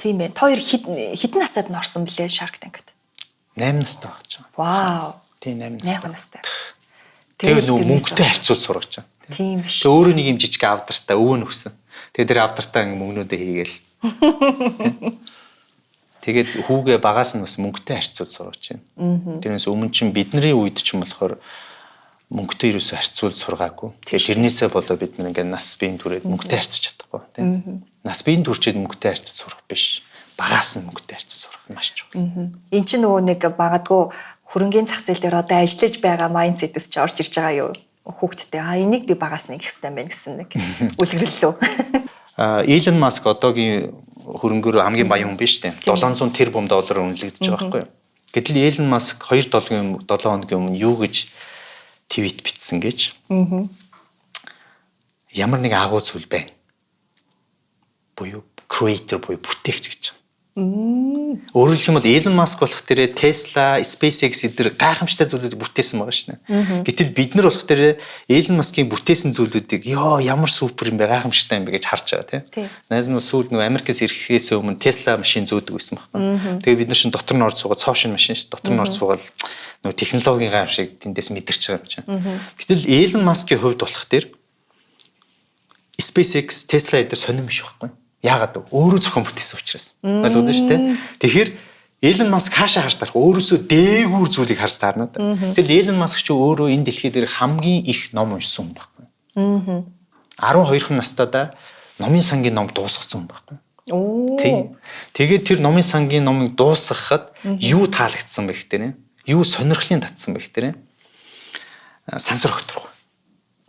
Тийм ээ. Та хоёр хэдэн настайд нь орсон бэлээ Shark Tank-д? 8 настай багч байгаа. Вау. Тийм 8 настай. 8 настай. Тэгээд нөгөө мөнгөтэй харьцуулж сургаж байгаа. Тийм биш. Тэгээд өөрөө нэг юм жижиг авдартай өвөө нөхсөн. Тэгээд тэр авдартай мөнгнүүдээ хийгээл. Тэгээд хүүгээ багаас нь бас мөнгөтэй харьцуулж сургаж байна. Тэрнээс өмнө чинь бидний үед чинь болохоор мөнгөтэй ерөөсөө харьцуулж сургаагүй. Тэгээд тэрнээсээ болоо бид нэг ингээд нас биеийн түрээд мөнгөтэй харьцаж чадахгүй тийм. Нас биеийн түрчээд мөнгөтэй харьцаж сурах биш. Багаас нь мөнгөтэй харьцаж сурах маш чухал. Энд чинь нөгөө нэг багадгүй хөрөнгөний зах зээл дээр одоо ажиллаж байгаа майндсетээс ч орж ирж байгаа юу? Хүүхдтэй энийг би багаас нь их хэвээр байна гэсэн нэг үлгэрэл лөө. Илон Маск одоогийн хөрөнгөөр хамгийн баян хүн биш үү? 700 тэрбум доллараар үнэлэгдэж байгаа байхгүй юу? Гэтэл Илон Маск 7 хоногийн өмнө юу гэж твит бичсэн гэж. Ямар нэг агуу зүйл байна. Буюу creator буюу бүтээгч гэж. Өөрөөр хэлэх юм бол Elon Musk болох тэрэ Tesla, SpaceX эдгээр гайхамшигтай зүйлүүд бүтээсэн байгаа шнэ. Гэтэл бид нар болох тэрэ Elon Musk-ийн бүтээсэн зүйлүүдийг ёо ямар супер юм бэ, гайхамшигтай юм бэ гэж харж байгаа тийм. Найз нь сүүлд нөгөө Америкээс ирэхээс өмнө Tesla машин зөөдөг байсан байхгүй. Тэгээ бид нар шин дотор нь орж суугаад цоошин машин ш. Дотор нь орж суугаад нөгөө технологийн гайхамшиг тэндээс мэдэрч байгаа юм чинь. Гэтэл Elon Musk-ийн хувьд болох тэр SpaceX, Tesla эдгээр сонирм биш байхгүй. Яагаад вэ? Өөрөө зөвхөн бүтээсэн учраас. Ойлгож шүү дээ. Тэгэхээр Elon Musk хаашаа харж тарах өөрөөсөө дээгүүр зүйлийг харж таарна да. Тэгэл Elon Musk ч өөрөө энэ дэлхий дээр хамгийн их ном уншсан хүн байхгүй. 12 настайдаа номын сангийн ном дуусгасан хүн байхгүй. Тийм. Тэгээд тэр номын сангийн номыг дуусгахад юу таалагдсан бэ гэхээр юу сонирхлын татсан бэ гэхээр сансар огторх.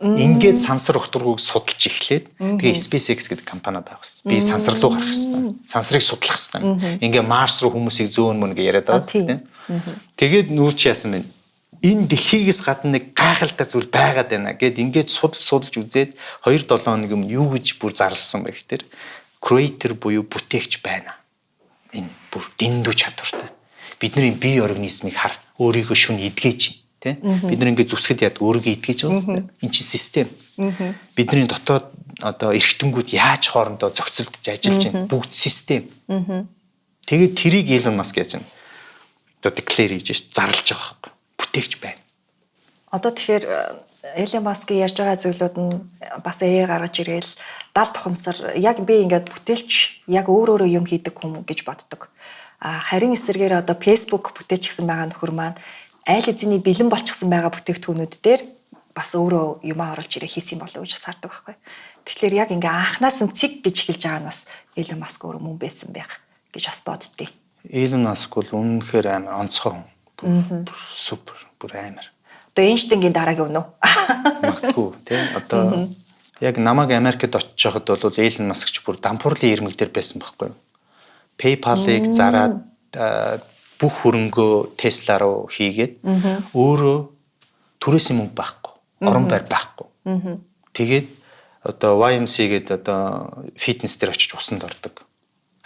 Ингээд сансар огторгыг судалж эхлээд тэгээ SpaceX гэдэг компани байгуулсан. Би сансар руу гарах хэрэгтэй. Сансарыг судлах хэрэгтэй. Ингээ Марс руу хүмүүсийг зөөн мөн гэж яриад байгаа тийм. Тэгээд нүүрч яасан бэ? Энэ дэлхийгээс гадна нэг гайхалтай зүйл байгаад байна гэд ингээд судалж үзээд 2-7 хоног юм юу гэж бүр зарласан бэ гэхээр creator буюу бүтээгч байна. Энэ бүр дэндүү чадвартай. Бидний бие организмыг хар өөрийгөө шүн эдгэж тэ бид нар ингээд зүсгэд яд өөрийгөө эдгэж байгаа юм. Энэ чинь систем. Бидний дотоод одоо эргэтнгүүд яаж хоорондоо зохицолдож ажиллаж байна бүгд систем. Тэгээд тэрийг Elon Musk яаж байна? Одоо declare хийж зарлж байгаа байхгүй. Бүтээгч байна. Одоо тэгэхээр Elon Musk-ийн ярьж байгаа зүйлүүд нь бас AI гаргаж ирээл дал тухамсар яг би ингээд бүтээлч яг өөр юм хийдэг хүм гэж боддог. Харин эсэргээр одоо Facebook бүтээч гэсэн байгаа нөхөр маань айл эзний бэлэн болчихсон байгаа бүтээгдэхүүнүүд дээр бас өөрөө юм оруулж ирээ хийсэн болов уу гэж сардаг байхгүй. Тэгэхээр яг ингээ анханаас нь цэг гэж хэлж байгаа нь бас Elon Musk өөрөө мөн байсан байх гэж бас боддتي. Elon Musk бол үнэхээр амар онцгой хүн. Супер, бүр амар. Одоо Эйнштейнгийн дараагийн үнэ үү? Магадгүй тийм. Одоо яг намайг Америкт очиж байхад бол Elon Musk ч бүр дампуурлын ирмэг дээр байсан байхгүй юу? PayPal-ыг зараад бүх хөрөнгөө Tesla руу хийгээд өөрөө түрээсийн мөнгө байхгүй, орон байр байхгүй. Тэгээд одоо YMC гэдэг одоо фитнес дээр очиж усанд ордог.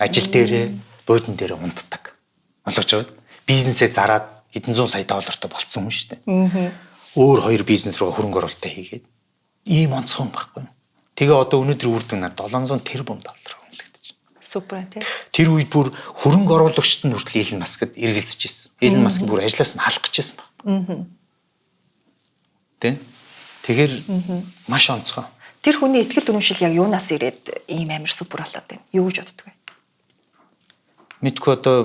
Ажил дээрээ, буудан дээрээ унтдаг. Ойлгож байна? Бизнесээ зараад хэдэн зуун сая доллартай болцсон хүн шүү дээ. Өөр хоёр бизнес руу хөрөнгө оруулалтаа хийгээд ийм онцгой юм байхгүй. Тэгээ одоо өнөөдөр үр дүн нар 700 тэрбум доллар хөндлөгдөж. Супер тийм. Тэр үед бүр хөрөнгө оруулагчид нь хүртэл Elon Musk-д эргэлзэж ирсэн. Elon Musk бүр ажлаас нь халах гэж ирсэн баг. Тэ? Тэгэхээр маш онцгой. Тэр хүний ихтгэл үнэмшил яг юунаас ирээд ийм амар супер болоод байна? Юу гэж боддөг вэ? Мэдгүй одоо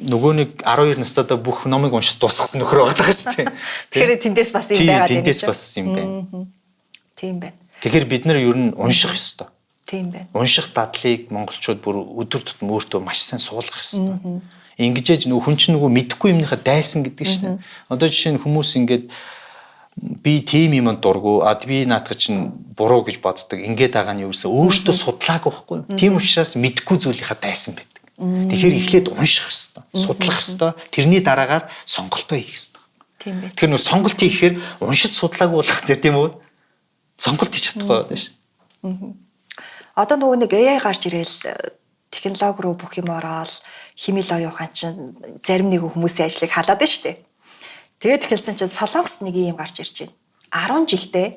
нөгөө нэг 12 настайдаа бүх номыг уншиж дуусгасан нөхөр байгаа шүү дээ. Тэгэхээр тэндээс бас юм байгаад байна. Тэндээс бас юм байна. Тийм байна. Тэгэхээр бид нар ер нь унших ёстой. Тийм байна. Унших дадлыг монголчууд бүр өдөр тутам өөртөө маш сайн суулгах ёстой. Ингэж ээж нөгөө хүн чинь нөгөө мэдэхгүй юмныхаа дайсан гэдэг шүү дээ. Одоо жишээ нь хүмүүс ингээд би тийм юмд дургу би наадах чинь буруу гэж боддог. Ингээд байгаа нь юу гэсэн өөртөө судлаагүй байхгүй юу? Тийм учраас мэдэхгүй зүйлийнхаа дайсан байдаг. Тэгэхээр эхлээд унших ёстой, судлах ёстой. Тэрний дараагаар сонголтоо хийх ёстой. Тийм байна. Тэгэхээр нөгөө сонголт хийхээр уншиж судлаагүй болох тийм үү? Сонголт хийж чадахгүй байна шүү. Одоо нөгөө нэг AI гарч ирээл технологи руу бүх юм ороод химэл оюухан чинь зарим нэг хүмүүсийн ажлыг халаад байна шүү дээ. Тэгээд эхэлсэн чинь Солонгост нэг юм гарч ирж байна. 10 жилдээ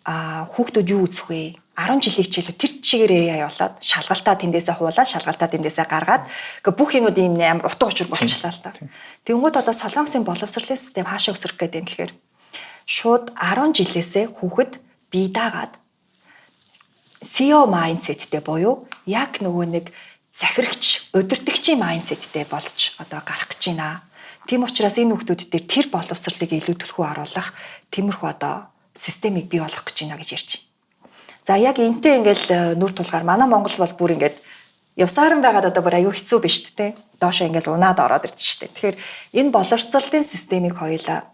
хүүхдүүд юу үзэх вэ? 10 жилийн хичээлүүд тэр чигээр AI болоод шалгалтаа тэндээсээ хуулаад шалгалтаа тэндээсээ гаргаад бүх юмуд ийм амар утга учир болчихлоо л та. Тэнгүүд одоо Солонгосын боловсролын систем хаашаа өсрөх гэдэг юм гэхээр шууд 10 жилээсээ хүүхэд бие даагаад CEO mindsetтэй буюу яг нөгөө нэг захирагч, удирдагчийн mindsetтэй болж одоо гарах гэж байна. Тийм учраас энэ хүүхдүүд дээр тэр боловсролыг илүү төлхөө оруулах тиймэрхүү одоо системийг бий болгох гэж байна гэж ярьж байна. За яг энтэй ингээл нүр тулгаар манай Монгол бол бүр ингээд явсааран байгаад одоо бүр аюу хэцүү биш үү те. Доошоо ингээл унаад ороод ирж штэ. Тэгэхээр энэ боловсролын системийг хоёулаа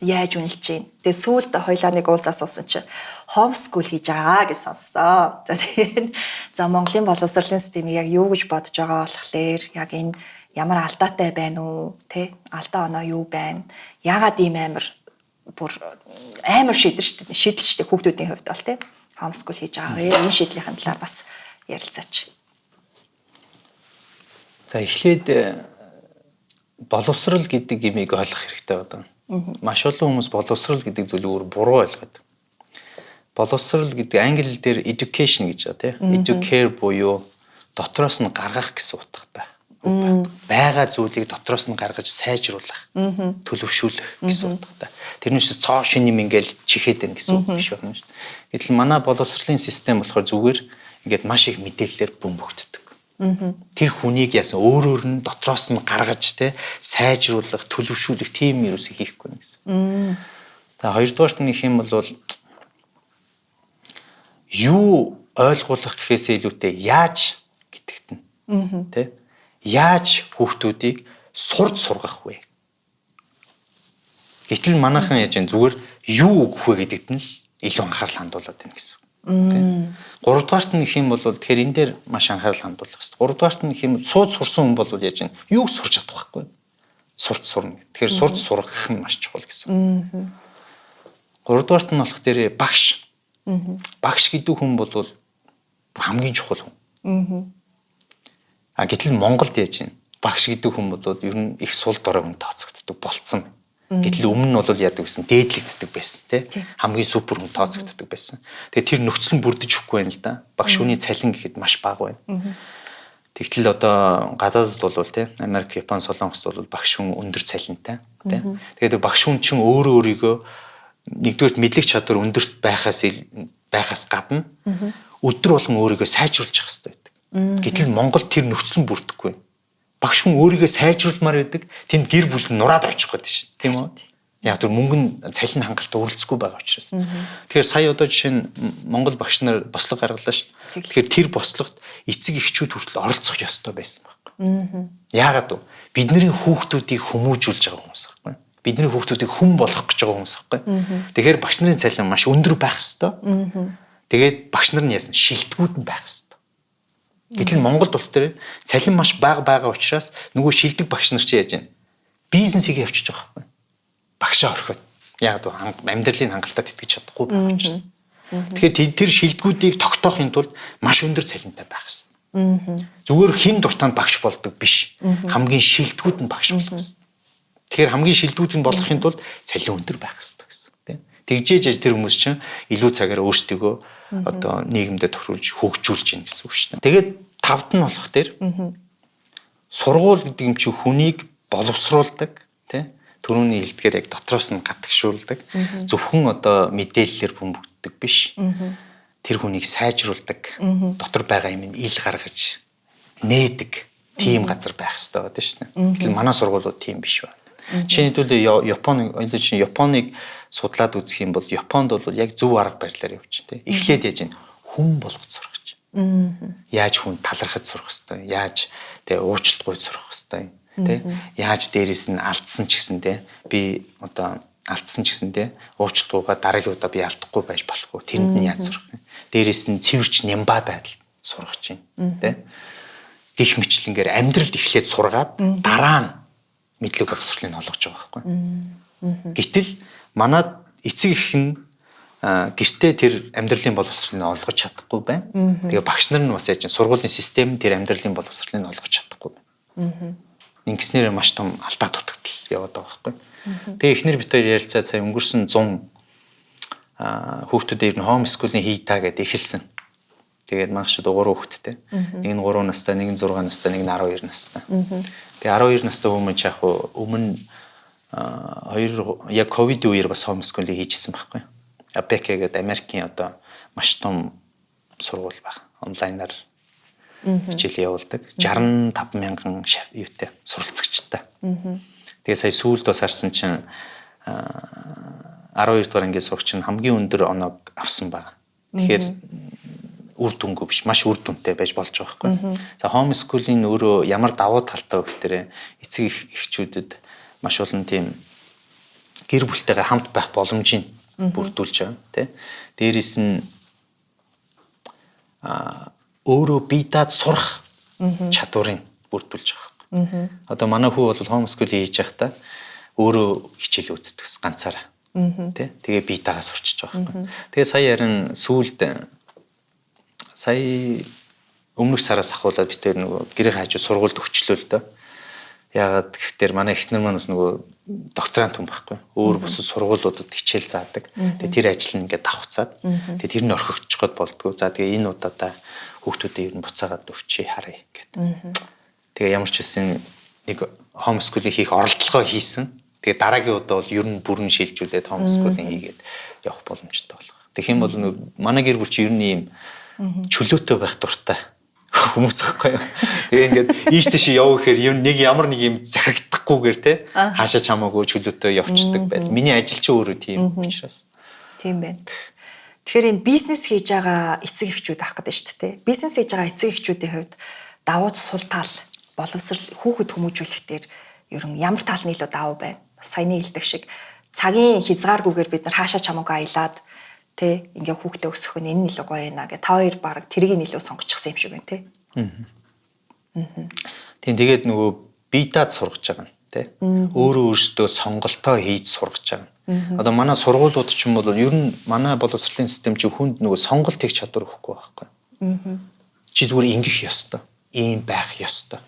яаж үнэлж чинь. Тэгээ сүүлд хоёлаа нэг уулзаас уусан чинь homeschool хийж байгаа гэж сонссоо. За тэгээд за Монголын боловсролын системийг яг юу гэж бодож байгаа болохоор яг энэ ямар алдаатай байна уу те алдаа оноо юу байна ягаад ийм амар шийдэл шүү дээ хүүхдүүдийн хувьд бол те homeschool хийж байгаа вэ энэ шийдлийнхэн талаар бас ярилцаач. За эхлээд боловсрал гэдэг юмыг ойлгох хэрэгтэй байна. Маш олон хүмүүс боловсрал гэдэг зүйлийг өөр буруу ойлгоод. Боловсрал гэдэг англи хэл дээр education гэж байна, тийм. Educare буюу дотроос нь гаргах гэсэн утгатай. Бага зүйлийг дотроос нь гаргаж сайжруулах, төлөвшүүлэх гэсэн утгатай. Тэрнээс цоо шин юм ингээл чихээд байна гэсэн үг биш байна шүү дээ. Гэтэл манай боловсролын систем болохоор зүгээр ингээд маш их мэдээлэлээр бөмбөгддөг. Тэр хүнийг яасан өөр нь дотроос нь гаргаж те сайжруулах, төлөвшүүлэх тийм юус хийхгүй нэ гэсэн. За хоёрдугаарт нь их юм бол юу ойлгуулах гэхээсээ илүүтэй яаж гэдэгт нь те яаж хүүхдүүдийг сурж сургах вэ? Гэтэл манайхан яаж юм зүгээр юу өгөх вэ гэдэгт нь л илүү анхаарал хандуулад байна гэсэн. Тийм. Гуравдугаарт нь их юм бол тэгэхээр энэ дээр маш анхаарал хандуулах хэрэгтэй. Гуравдугаарт нь их юм сууж сурсан хүн бол яаж юм юуг сурч чадах байхгүй. Сурч сурна. Тэгэхээр сурч сурах нь маш чухал гэсэн. Гуравдугаарт нь болох дээр багш. Багш гэдэг хүн бол хамгийн чухал хүн. Гэтэл Монголд яаж юм багш гэдэг хүн бол ер нь их сул дорой хүн тооцогддог болцсон. Гэтэл өмнө нь бол яадаг гэсэн дээдлэгддэг байсан тий хамгийн супер хүн тооцогддог байсан. Тэгээ тэр нөхцөл нь бүрдэж өгөхгүй байна л да. Багш хүний цалин гэхэд маш бага байна. Тэгтэл одоо гадаадд бол тий Америк, Япон, Солонгост бол багш хүн өндөр цалинтай тий. Тэгээд багш хүн чинь өөрийгөө нэгдүгээр мэдлэг чадвар өндөрт байхаас гадна өдөр болгон өөрийгөө сайжруулж явах хэрэгтэй байдаг. Гэтэл Монголд тэр нөхцөл нь бүрдэхгүй. Багш хүн өөрийгөө сайжруулмаар байдаг. Тэнд гэр бүл нь нураад очих гээд шин. Тийм үү? Яг тэр мөнгө нь цалин хангалттай өрөлцөхгүй байгаа учраас. Тэгэхээр сая одоо жишээ нь Монгол багш нар бослого гаргалаа шин. Тэгэхээр тэр бослогод эцэг эхчүүд хүртэл оролцох ёстой байсан байхгүй. Яагаад вэ? Бидний хүүхдүүдийг хүмүүжүүлж байгаа хүмүүс байхгүй. Бидний хүүхдүүдийг хүн болгох гэж байгаа хүмүүс байхгүй. Тэгэхээр багш нарын цалин маш өндөр байх ёстой. Тэгээд багш нар нь яасан шилтгүүд нь байх ёстой. Гэтэл Монголд болохоор цалин маш бага байгаа учраас нөгөө шилдэг багш нар чи яаж байна? Бизнесийг явуулчих байгаа байхгүй. Багшаа орхиод. Яг л амьдралын хангалтад итгэж чадахгүй байгаа учраас. Тэгэхээр тэр шилдэгүүдийг тогтоохын тулд маш өндөр цалинтай байх хэрэгтэй. Зүгээр хин дуртанд багш болдог биш. Хамгийн шилдэгүүд нь багш болох хэрэгтэй. Тэгэхээр хамгийн шилдэгүүд нь болохын тулд цалин өндөр байх хэрэгтэй гэсэн. Тэгжээж тэр хүмүүс чинь илүү цагаар өөрсдөө одоо нийгэмдээ тохируулж хөгжүүлж гин гэсэн үг шүү дээ. Тэгээд тавд нь болох дээр сургууль гэдэг юм чи хүнийг боловсруулдаг тий түрүүний хэлдгээр яг дотроос нь гадагшуулдаг зөвхөн одоо мэдээллээр бөмбөгддөг биш тэр хүнийг сайжруулдаг дотор байгаа юм ил гаргаж нээдэг тийм газар байх хэрэгтэй байдаг шүү дээ. Гэтэл манай сургуулиуд тийм биш байна. Жишээ нь Японыг судлаад үзэх юм бол Японд бол яг зөв арга барилаар явж байна. Эхлээд яаж хүн болгож сурах гэж. Яаж хүн талархаж сурах хэвээр, яаж уучлалт гуйж сурах хэвээр, яаж дээрээс нь алдсан ч гэсэндээ би одоо алдсан ч гэсэндээ уучлалтуугаа дараагийн удаа би алдахгүй байж болохгүй. Тэнд нь яаж сурах вэ? Дээрээс нь цэвэрч нямбаа байдал сурах чинь, гих мэтлэнгээр амьдралд эхлээд сургаад дараа нь мэдлэг боловсролыг олгож байгаа байхгүй. Гэтэл манай эцэг их нь гэртээ тэр амьдралын боловсролыг олгож чадахгүй байна. Тэгээ багш нар нь бас яаж сургуулийн систем тэр амьдралын боловсролыг олгож чадахгүй байна. Ингэснээр маш том алдаа дутагдал яваад байгаа байхгүй. Тэгээ эхнэр бит хоёр ярилцаад сая өнгөрсөн 100 хүүхдүүдээр нь хоум скуулийн хийтаа гэдээ эхэлсэн. Тэгээд манайш 3 хүүхэдтэй. Нэг нь 3 настай, нэг нь 6 настай, нэг нь 12 настай. Тэгээ 12 настай хүмүүс яг өмнө хоёр яг ковид үеэр бас хоум скуулыг хийжсэн байхгүй. Апек гэдэг Америкийн одоо маш том сургууль баг. Онлайнаар хичээл явуулдаг. 65 мянган юутай суралцагчтай. Тэгээ сая сүүлд бас харсан чинь 12 дугаар ангийн сурагч нь хамгийн өндөр оноог авсан баг. Тэгэхээр үр дүнгүй биш, маш үр дүнтэй байж болж байгаа байхгүй. За хоум скуулийн өөрөө ямар давуу талтай вэ гэхээр эцэг эхчүүдэд маш олон тийм гэр бүлтэйгээ хамт байх боломжийг бүрдүүлж байгаа тий. Дээрээс нь өөрөө бие даад сурах чадварыг бүрдүүлж байгаа. Одоо манай хүү бол хоум скуулийг хийж байхдаа өөрөө хичээл үздэг ганцаараа тий. Тэгээ бие даагаа сурчиж байгаа байхгүй. Тэгээ сая харин сүүлд өмнөх сараас ахуулаад бид тэр нөгөө гэрээ хажуу сургуульд өгчлөө л дөө. Яагаад гэхээр манай эхнэр маань бас нөгөө докторант хүн байхгүй. Өөр бусад сургуулиудад хичээл заадаг. Тэгээ тэр ажил нь ингээд давхцаад тэгээ тэр нь орхигдчих гээд болдгоо. За тэгээ энэ удаадаа хүүхдүүдээ ер нь буцаагаад өрчий харъя гэдэг. Тэгээ ямар ч үсэн нэг хомскулыг хийх оролдлогоо хийсэн. Тэгээ дараагийн удаа бол ер нь бүрэн шилжүүлээд хомскулыг хийгээд явах боломжтой болох. Тэгэх юм бол манай гэр бүл чи ер нь ийм чөлөөтэй байх дуртай хүмүүс байхгүй юу. Тэгээ ингээд ийш тийш явах гэхээр нэг ямар нэг юм захирагдахгүйгээр те хаашаа чамаагүй чөлөөтэй явцдаг байл. Миний ажил чи өөрөө тийм учраас. Тийм байна. Тэгэхээр энэ бизнес хийж байгаа эцэг эхчүүд авах гэдэг шүү дээ. Бизнес хийж байгаа эцэг эхчүүдийн хувьд давуу сул тал боловсрал хүүхэд хүмүүжүүлэх дээр ер нь ямар тал нь илүү давуу байна. Саяны хэлдэг шиг цагийн хязгааргүйгээр бид нар хаашаа чамаагүй аялаад тэ ингээ хүүхдээ өсгөх нь энэ нь илүү гоё байна гэ та хоёр баг тэрийг нь илүү сонгочихсон юм шиг байна тэ. Тийм тэгээд нөгөө бие даад сургаж байгаа нь тэ. Өөрөө өөртөө сонголтоо хийж сургаж байгаа. Одоо манай сургуулиуд ч юм бол ер нь манай боловсролын систем чи хүнд нөгөө сонголт хийх чадвар өгөхгүй байхгүй. Чи зүгээр ингэх ёстой. Ийм байх ёстой.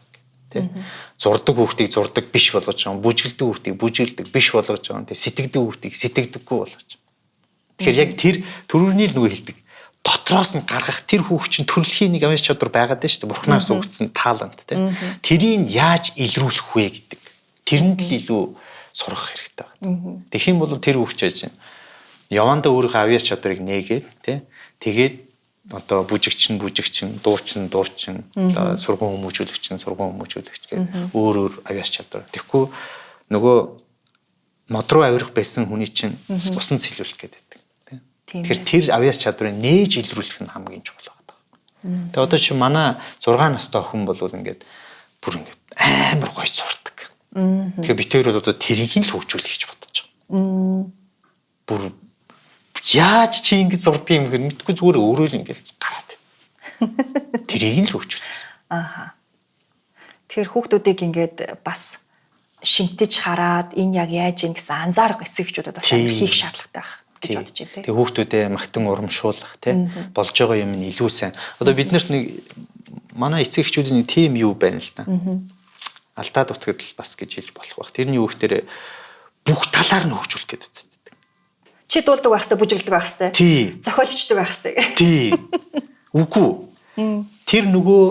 Тэ. Зурдаг хүүхдийг зурдаг биш болгож байгаа. Бүжгэлдэг хүүхдийг бүжгэлдэг биш болгож байгаа. Тэ сэтгэдэг хүүхдийг сэтгэдэггүй болгож. Тэгэхээр яг тэр төрөний л нөгөө хэлдэг. Дотроос нь гаргах тэр хүүхд чинь төрөлхийн нэг авьяас чадвар байгаад байна шүү дээ. Бурхнаас өгсөн талант тийм. Тэрийг яаж илрүүлэх вэ гэдэг. Тэрэнд л илүү сурах хэрэгтэй байна. Тэгэх юм бол тэр хүүхд чинь явандаа өөрийнхөө авьяас чадварыг нээгээд тийм. Тэгээд одоо бүжигчин, дуучин, одоо сургууль хүмүүжүүлэгч гэх өөр авьяас чадвар. Тэгэхгүй нөгөө мод руу авирах байсан хүний чинь усан цэлүүлэх гэдэг. Тэгэхээр тэр авьяас чадварыг нээж илрүүлэх нь хамгийн чухал байдаг. Тэгээ одоо чи манай 6 настай охин бол ингээд бүр ингээд амар гоё зурдаг. Тэгэхээр бид хоёр бол одоо тэрийг л хөгжүүлэх гэж бодож байгаа. Бүр яаж чи ингэж зурдаг юм гэхэд мэдгүй зүгээр өөрөө л ингээд гараад. Тэрийг л хөгжүүлэх. Ааха. Тэгэхээр хүүхдүүдийг ингээд бас шимтэж хараад энэ яг яаж ийн гэсэн анзаарга эцэгчүүдэд бас хийх шаардлагатай байх гэж бодож байна. Тэгээ хүүхдүүдэд магтан урамшуулах тийм болж байгаа юм нь илүү сайн. Одоо бид нарт нэг манай эцэгчүүдийн тим юу байна л да. Алдаа дутагдал бас гэж хэлж болох бах. Тэрний хүүхдэрээ бүх талаар нь хөгжүүлэх гэдэг үздэг. Чи дуулдаг байх хэвээр бүжиглдэг байх хэвээр. Зохиолчдаг байх хэвээр. Тий. Үгүй. Тэр нөгөө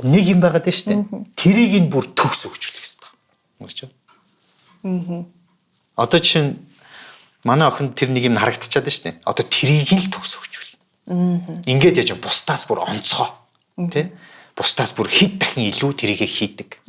нэг юм байгаад байна шүү дээ. Тэрийг нь бүр төгс хөгжүүлэх хэрэгтэй. Үгүй ч. Одоо чинь манай охин тэр нэг юм харагдчихад байна шүү дээ. Одоо тэрийг нь л төгс хөгжүүл. Ингээд яж бусдаас бүр онцгой. Тэ? Бусдаас бүр хэд дахин илүү тэрийг хийдэг.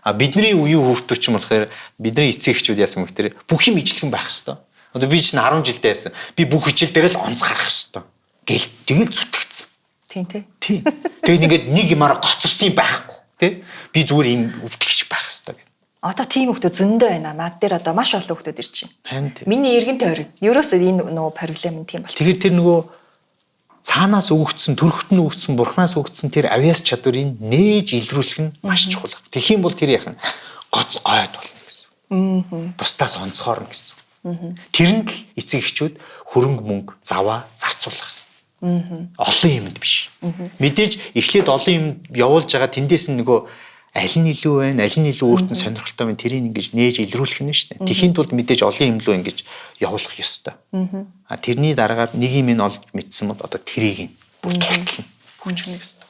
А бидний үеийн хүүхдүүд ч юм болохоор бидний эцэг эхчүүд яасан мөх тэр бүх юм ижлэгэн байх хэвээр. Одоо би чинь 10 жилдээ байсан. Би бүх хичээл дээр л онц гарах хэвээр. Гэл тэгэл зүтгэцсэн. Тийм тий. Тийм. Тэгээд ингээд нэг юмараа гоцорсон юм байхгүй. Тэ? Би зүгээр юм өвдөгч байх хэвээр. Одоо тийм хүмүүс зөндөө байна. Над дээр одоо маш олон хүмүүс ирж байна. Харин тийм. Миний эргэн тойрог. Ерөөсөө энэ нөгөө проблем нь тийм болчих. Тэгээд тэр нөгөө цаанаас өгөгдсөн, төрхөд нь өгөгдсөн, бурхнаас өгөгдсөн тэр авьяас чадварыг нээж илрүүлэх нь маш чухал. Тэгэх юм бол тэр яхан гоц гойд болно гэсэн. Бусдаас онцгойрно гэсэн. Тэрэнд л эцэг эхчүүд хөрөнгө мөнгө заваа зарцуулах гэсэн. Олон юмд биш. Мэдээж эхлээд олон юм явуулж байгаа тэндээс нь нөгөө аль нь илүү байна, аль нь илүү өөртөө сонирхолтой байна, тэрийг ингэж нээж илрүүлэх нь шүү дээ. Тэхийн тулд мэдээж олон юм руу ингэж явуулах ёстой. А тэрний дараагаар нэг юм нь олж мэдсэн бол одоо тэрийг бүр тултлан хөгжүүлэх ёстой.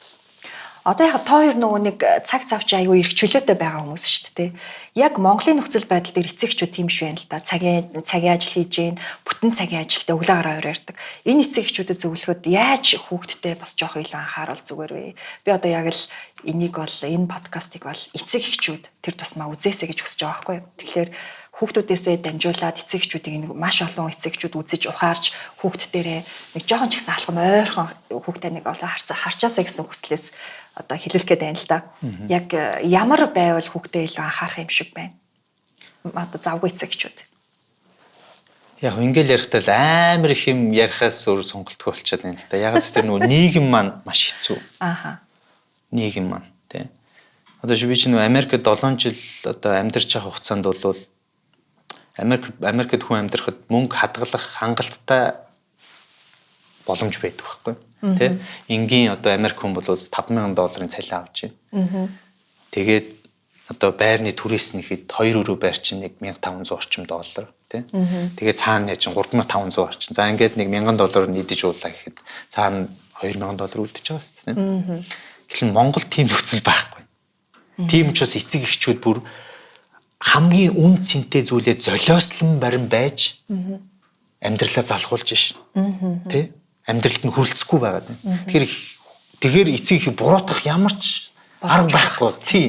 Одоо яг та хоёр нөгөө нэг цаг завч аягүй их чөлөөтэй байгаа хүмүүс шүү дээ. Яг Монголын нөхцөл байдал дээр эцэгчүүд тийм биш байна л да. Цагийн ажил хийж гин, бүтэн цагийн ажилдаа өглөө гараа өрөөрдөг. Энэ эцэгчүүдэд зөвлөхөд яаж хүүхдтэй бас жоох илүү анхаарал зүгээр вэ? Би одоо яг л энийг бол энэ подкастыг бол эцэг эхчүүд тэр тусмаа үзээсэй гэж хүсэж байгаа байхгүй юу? Тэгэхээр хүүхдүүдээсээ дамжуулаад эцэг эхчүүдийг маш олон эцэг эхчүүд үзэж ухаарч хүүхд дээрээ нэг жоохон ч гэсэн алхам ойрхон хүүхдээ нэг олон харчаасаа гэсэн хүслээс одоо хэлүүлэх гээд байна л да. Яг ямар байвал хүүхдээ илүү анхаарах юм шиг байна. Одоо завгүй эцэг эхчүүд. Яг ингээл ярихдаа амар их юм ярихаас өөр сонголтгүй болчиход байна л да. Яг л тэр нөгөө нийгэм маань маш хэцүү. Ааха. Нийгэм маань тий. Одоо би чинь Америкт 7 жил одоо амьдарч байгаа хугацаанд бол Америкт хүн амьдрахад мөнгө хадгалах хангалттай боломж байдаг байхгүй. Тэ? Энгийн одоо Америк хүн бол $5,000 цалин авч байна. Тэгээд одоо байрны түрээс нэхэд 2 өрөө байр чинь $1,500 орчим доллар тий. Тэгээд цаана яаж $3,500 орчим. За ингээд $1,000 нийдэж уулаа гэхэд цаана $2,000 үлдчихэж байгаа шүү дээ. Тэгэхээр Монгол тийм нөхцөл байхгүй. Тийм ч бас эцэг эхчүүд бүр хамгийн үн цэнтэй зүйлээ золиослон барин байж амьдралаа залхуулж шин. Тэ? Амьдралд нь хүрэлцэхгүй байгаад байна. Тэгэхээр эцэг их буруутгах ямар ч арга байхгүй. Тий.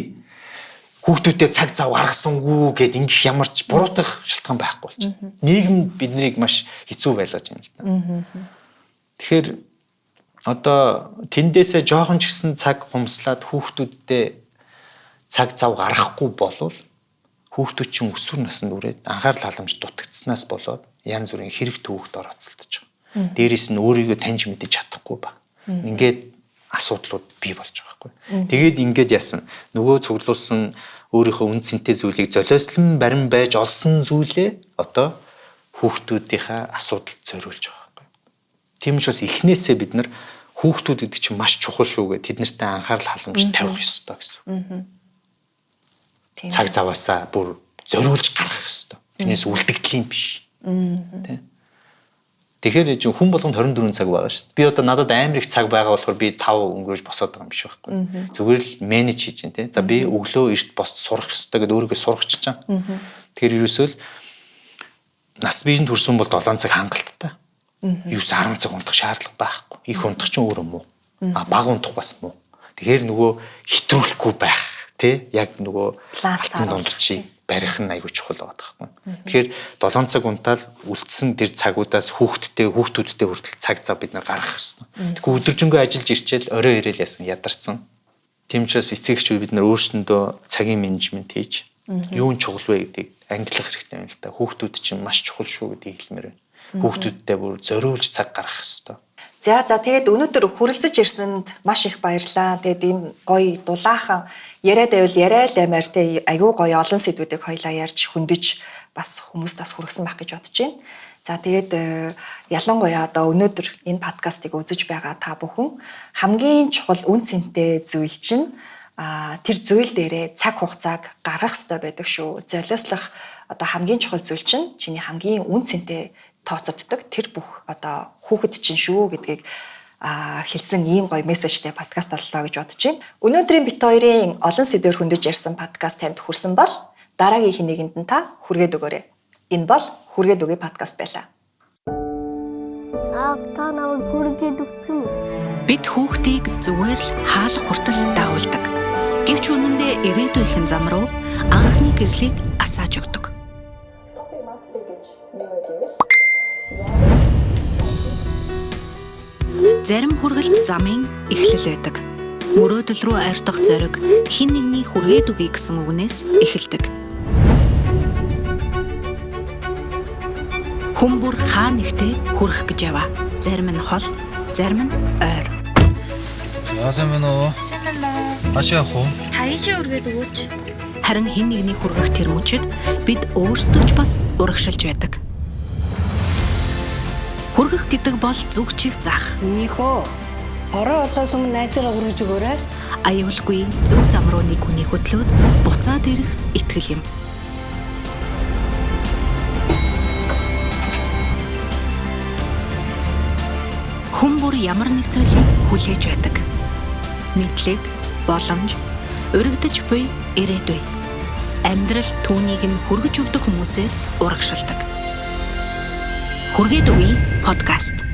Хүүхдүүдэд цаг зав гаргасангүй гэд ингэх ямар ч буруутгах шалтгаан байхгүй болчих. Нийгэм биднийг маш хэцүү байлгаж байна л да. Тэгэхээр одоо тэндээсээ жоохон ч гэсэн цаг хумслаад хүүхдүүдэд цаг зав гаргахгүй болвол хүүхдүүд чинь өсвөр наснд үрээд анхаарал халамж дутагдсанаас болоод янз бүрийн хэрэг төвөгт орооцолдож байгаа. Дээрээс нь өөрийгөө таньж мэдэж чадахгүй баг. Ингээд асуудлууд бий болж байгаа байхгүй. Тэгээд ингээд яасан нөгөө цуглуулсан өөрийнхөө үн цэнтэй зүйлийг золиослон барин байж олсон зүйлээ одоо хүүхдүүдийнхээ асуудалд зориулж байгаа байхгүй. Тийм учраас эхнээсээ бид нар хүүхдүүд гэдэг чинь маш чухал шүү гэдэг тэд нартай анхаарал халамж тавих ёстой гэсэн. Цаг заваасаа бүр зориулж гаргах ёстой. Тэрнээс үлдэгдэлийн биш. Тэ. Тэгэхээр хүн болгонд 24 цаг байгаа шүү дээ. Би одоо надад амар их цаг байгаа болохоор би 5 өнгөрөөж босоод байгаа юм биш байхгүй. Зүгээр л менеж хийж байна тий. За би өглөө эрт босд сурах ёстой гэдээ өөрийгөө сургачих чам. Тэгэхээр ерөөсөө л нас биеийн төрсөн бол 7 цаг хангалттай. 9-10 цаг унтах шаардлага байхгүй. Их унтах ч өөрөө муу. Бага унтах бас муу. Тэгэхээр нөгөө хэтрүүлэхгүй байх тий. Яг нөгөө пластын дундчийг барих нь айгүй чухал байгаа байхгүй. Тэгэхээр 7 цаг унтаал үлдсэн тэр цагуудаас хүүхдүүдтэй хүртэл цаг зав бид нар гаргах хэрэгтэй. Тэгэхээр өдөржингөө ажиллаж ирчээл орой ирээл ясан ядарсан. Тийм учраас эцэг эхчүүд бид нар өөрсөндөө цагийн менежмент хийж юу нь чухал вэ гэдгийг ангилах хэрэгтэй байна л да. Хүүхдүүд чинь маш чухал шүү гэдгийг хэлмээр байна. Хүүхдүүдтэй бүр зориулж цаг гаргах хэрэгтэй. За тэгээд өнөөдөр хүрэлцэж ирсэнд маш их баярлалаа. Тэгээд энэ гоё дулаахан яриад байвал яриа л аймаар те айгүй гоё олон сэдвүүдийг хоёлаа ярьж хөндөж бас хүмүүст бас хүргэсэн байх гэж бодож байна. За тэгээд ялангуяа одоо өнөөдөр энэ подкастыг үзэж байгаа та бүхэн хамгийн чухал үн цэнтэй зүйл чинь тэр зүйл дээрээ цаг хугацааг гаргах хэрэгтэй байдаг шүү. Золиослох одоо хамгийн чухал зүйл чинь чиний хамгийн үн цэнтэй тооцогддог тэр бүх одоо хүүхэд чинь шүү гэдгийг хэлсэн ийм гоё мессежтэй подкаст боллоо гэж бодож байна. Өнөөдрийн бит хоёрын олон сэдвээр хөндөж ярьсан подкаст танд хүрсэн бол дараагийнх нэгэнд нь та хүргээд өгөөрэй. Энэ бол хүргээд өгье подкаст байлаа. Та намайг хүргээд өгөх юм уу? Бид хүүхдийг зүгээр л хаалх хуртал дагуулдаг. Гэвч үнэндээ ирээдүйн зам руу анхны гэрлийг асааж өгдөг. Зарим хүргэлт замын эхлэл байдаг. Мөрөөдөл рүү ойртох зориг хэн нэгний хүргээд өгье гэсэн үгнээс эхэлдэг. Хүмүүр хаа нэгтээ хүрэх гэж яваа. Зарим нь хол, зарим нь ойр. Яасан бэ нөө? Хаш явах уу? Таашаа үргээд өгөөч. Харин хэн нэгний хүргэх тэр мөчөд бид өөрсдөө ч бас урагшилж байдаг. Хүргэх гэдэг бол зүг чих заах. Нөхөө. Ороо болохоос өмнө найзаараа хүргэж өгөөрэй. Аюулгүй зөв зам руу нэг хүний хөтлөөд буцаад ирэх итгэл юм. Хүмүүр ямар нэг зүйлийг хүлээж байдаг. Мэдлэг, боломж, өргөдөж буй ирээдүй. Амьдрал түүнийг нь хүргэж өгдөг хүмүүсээр урагшилдаг. Хүргээд өгье подкаст.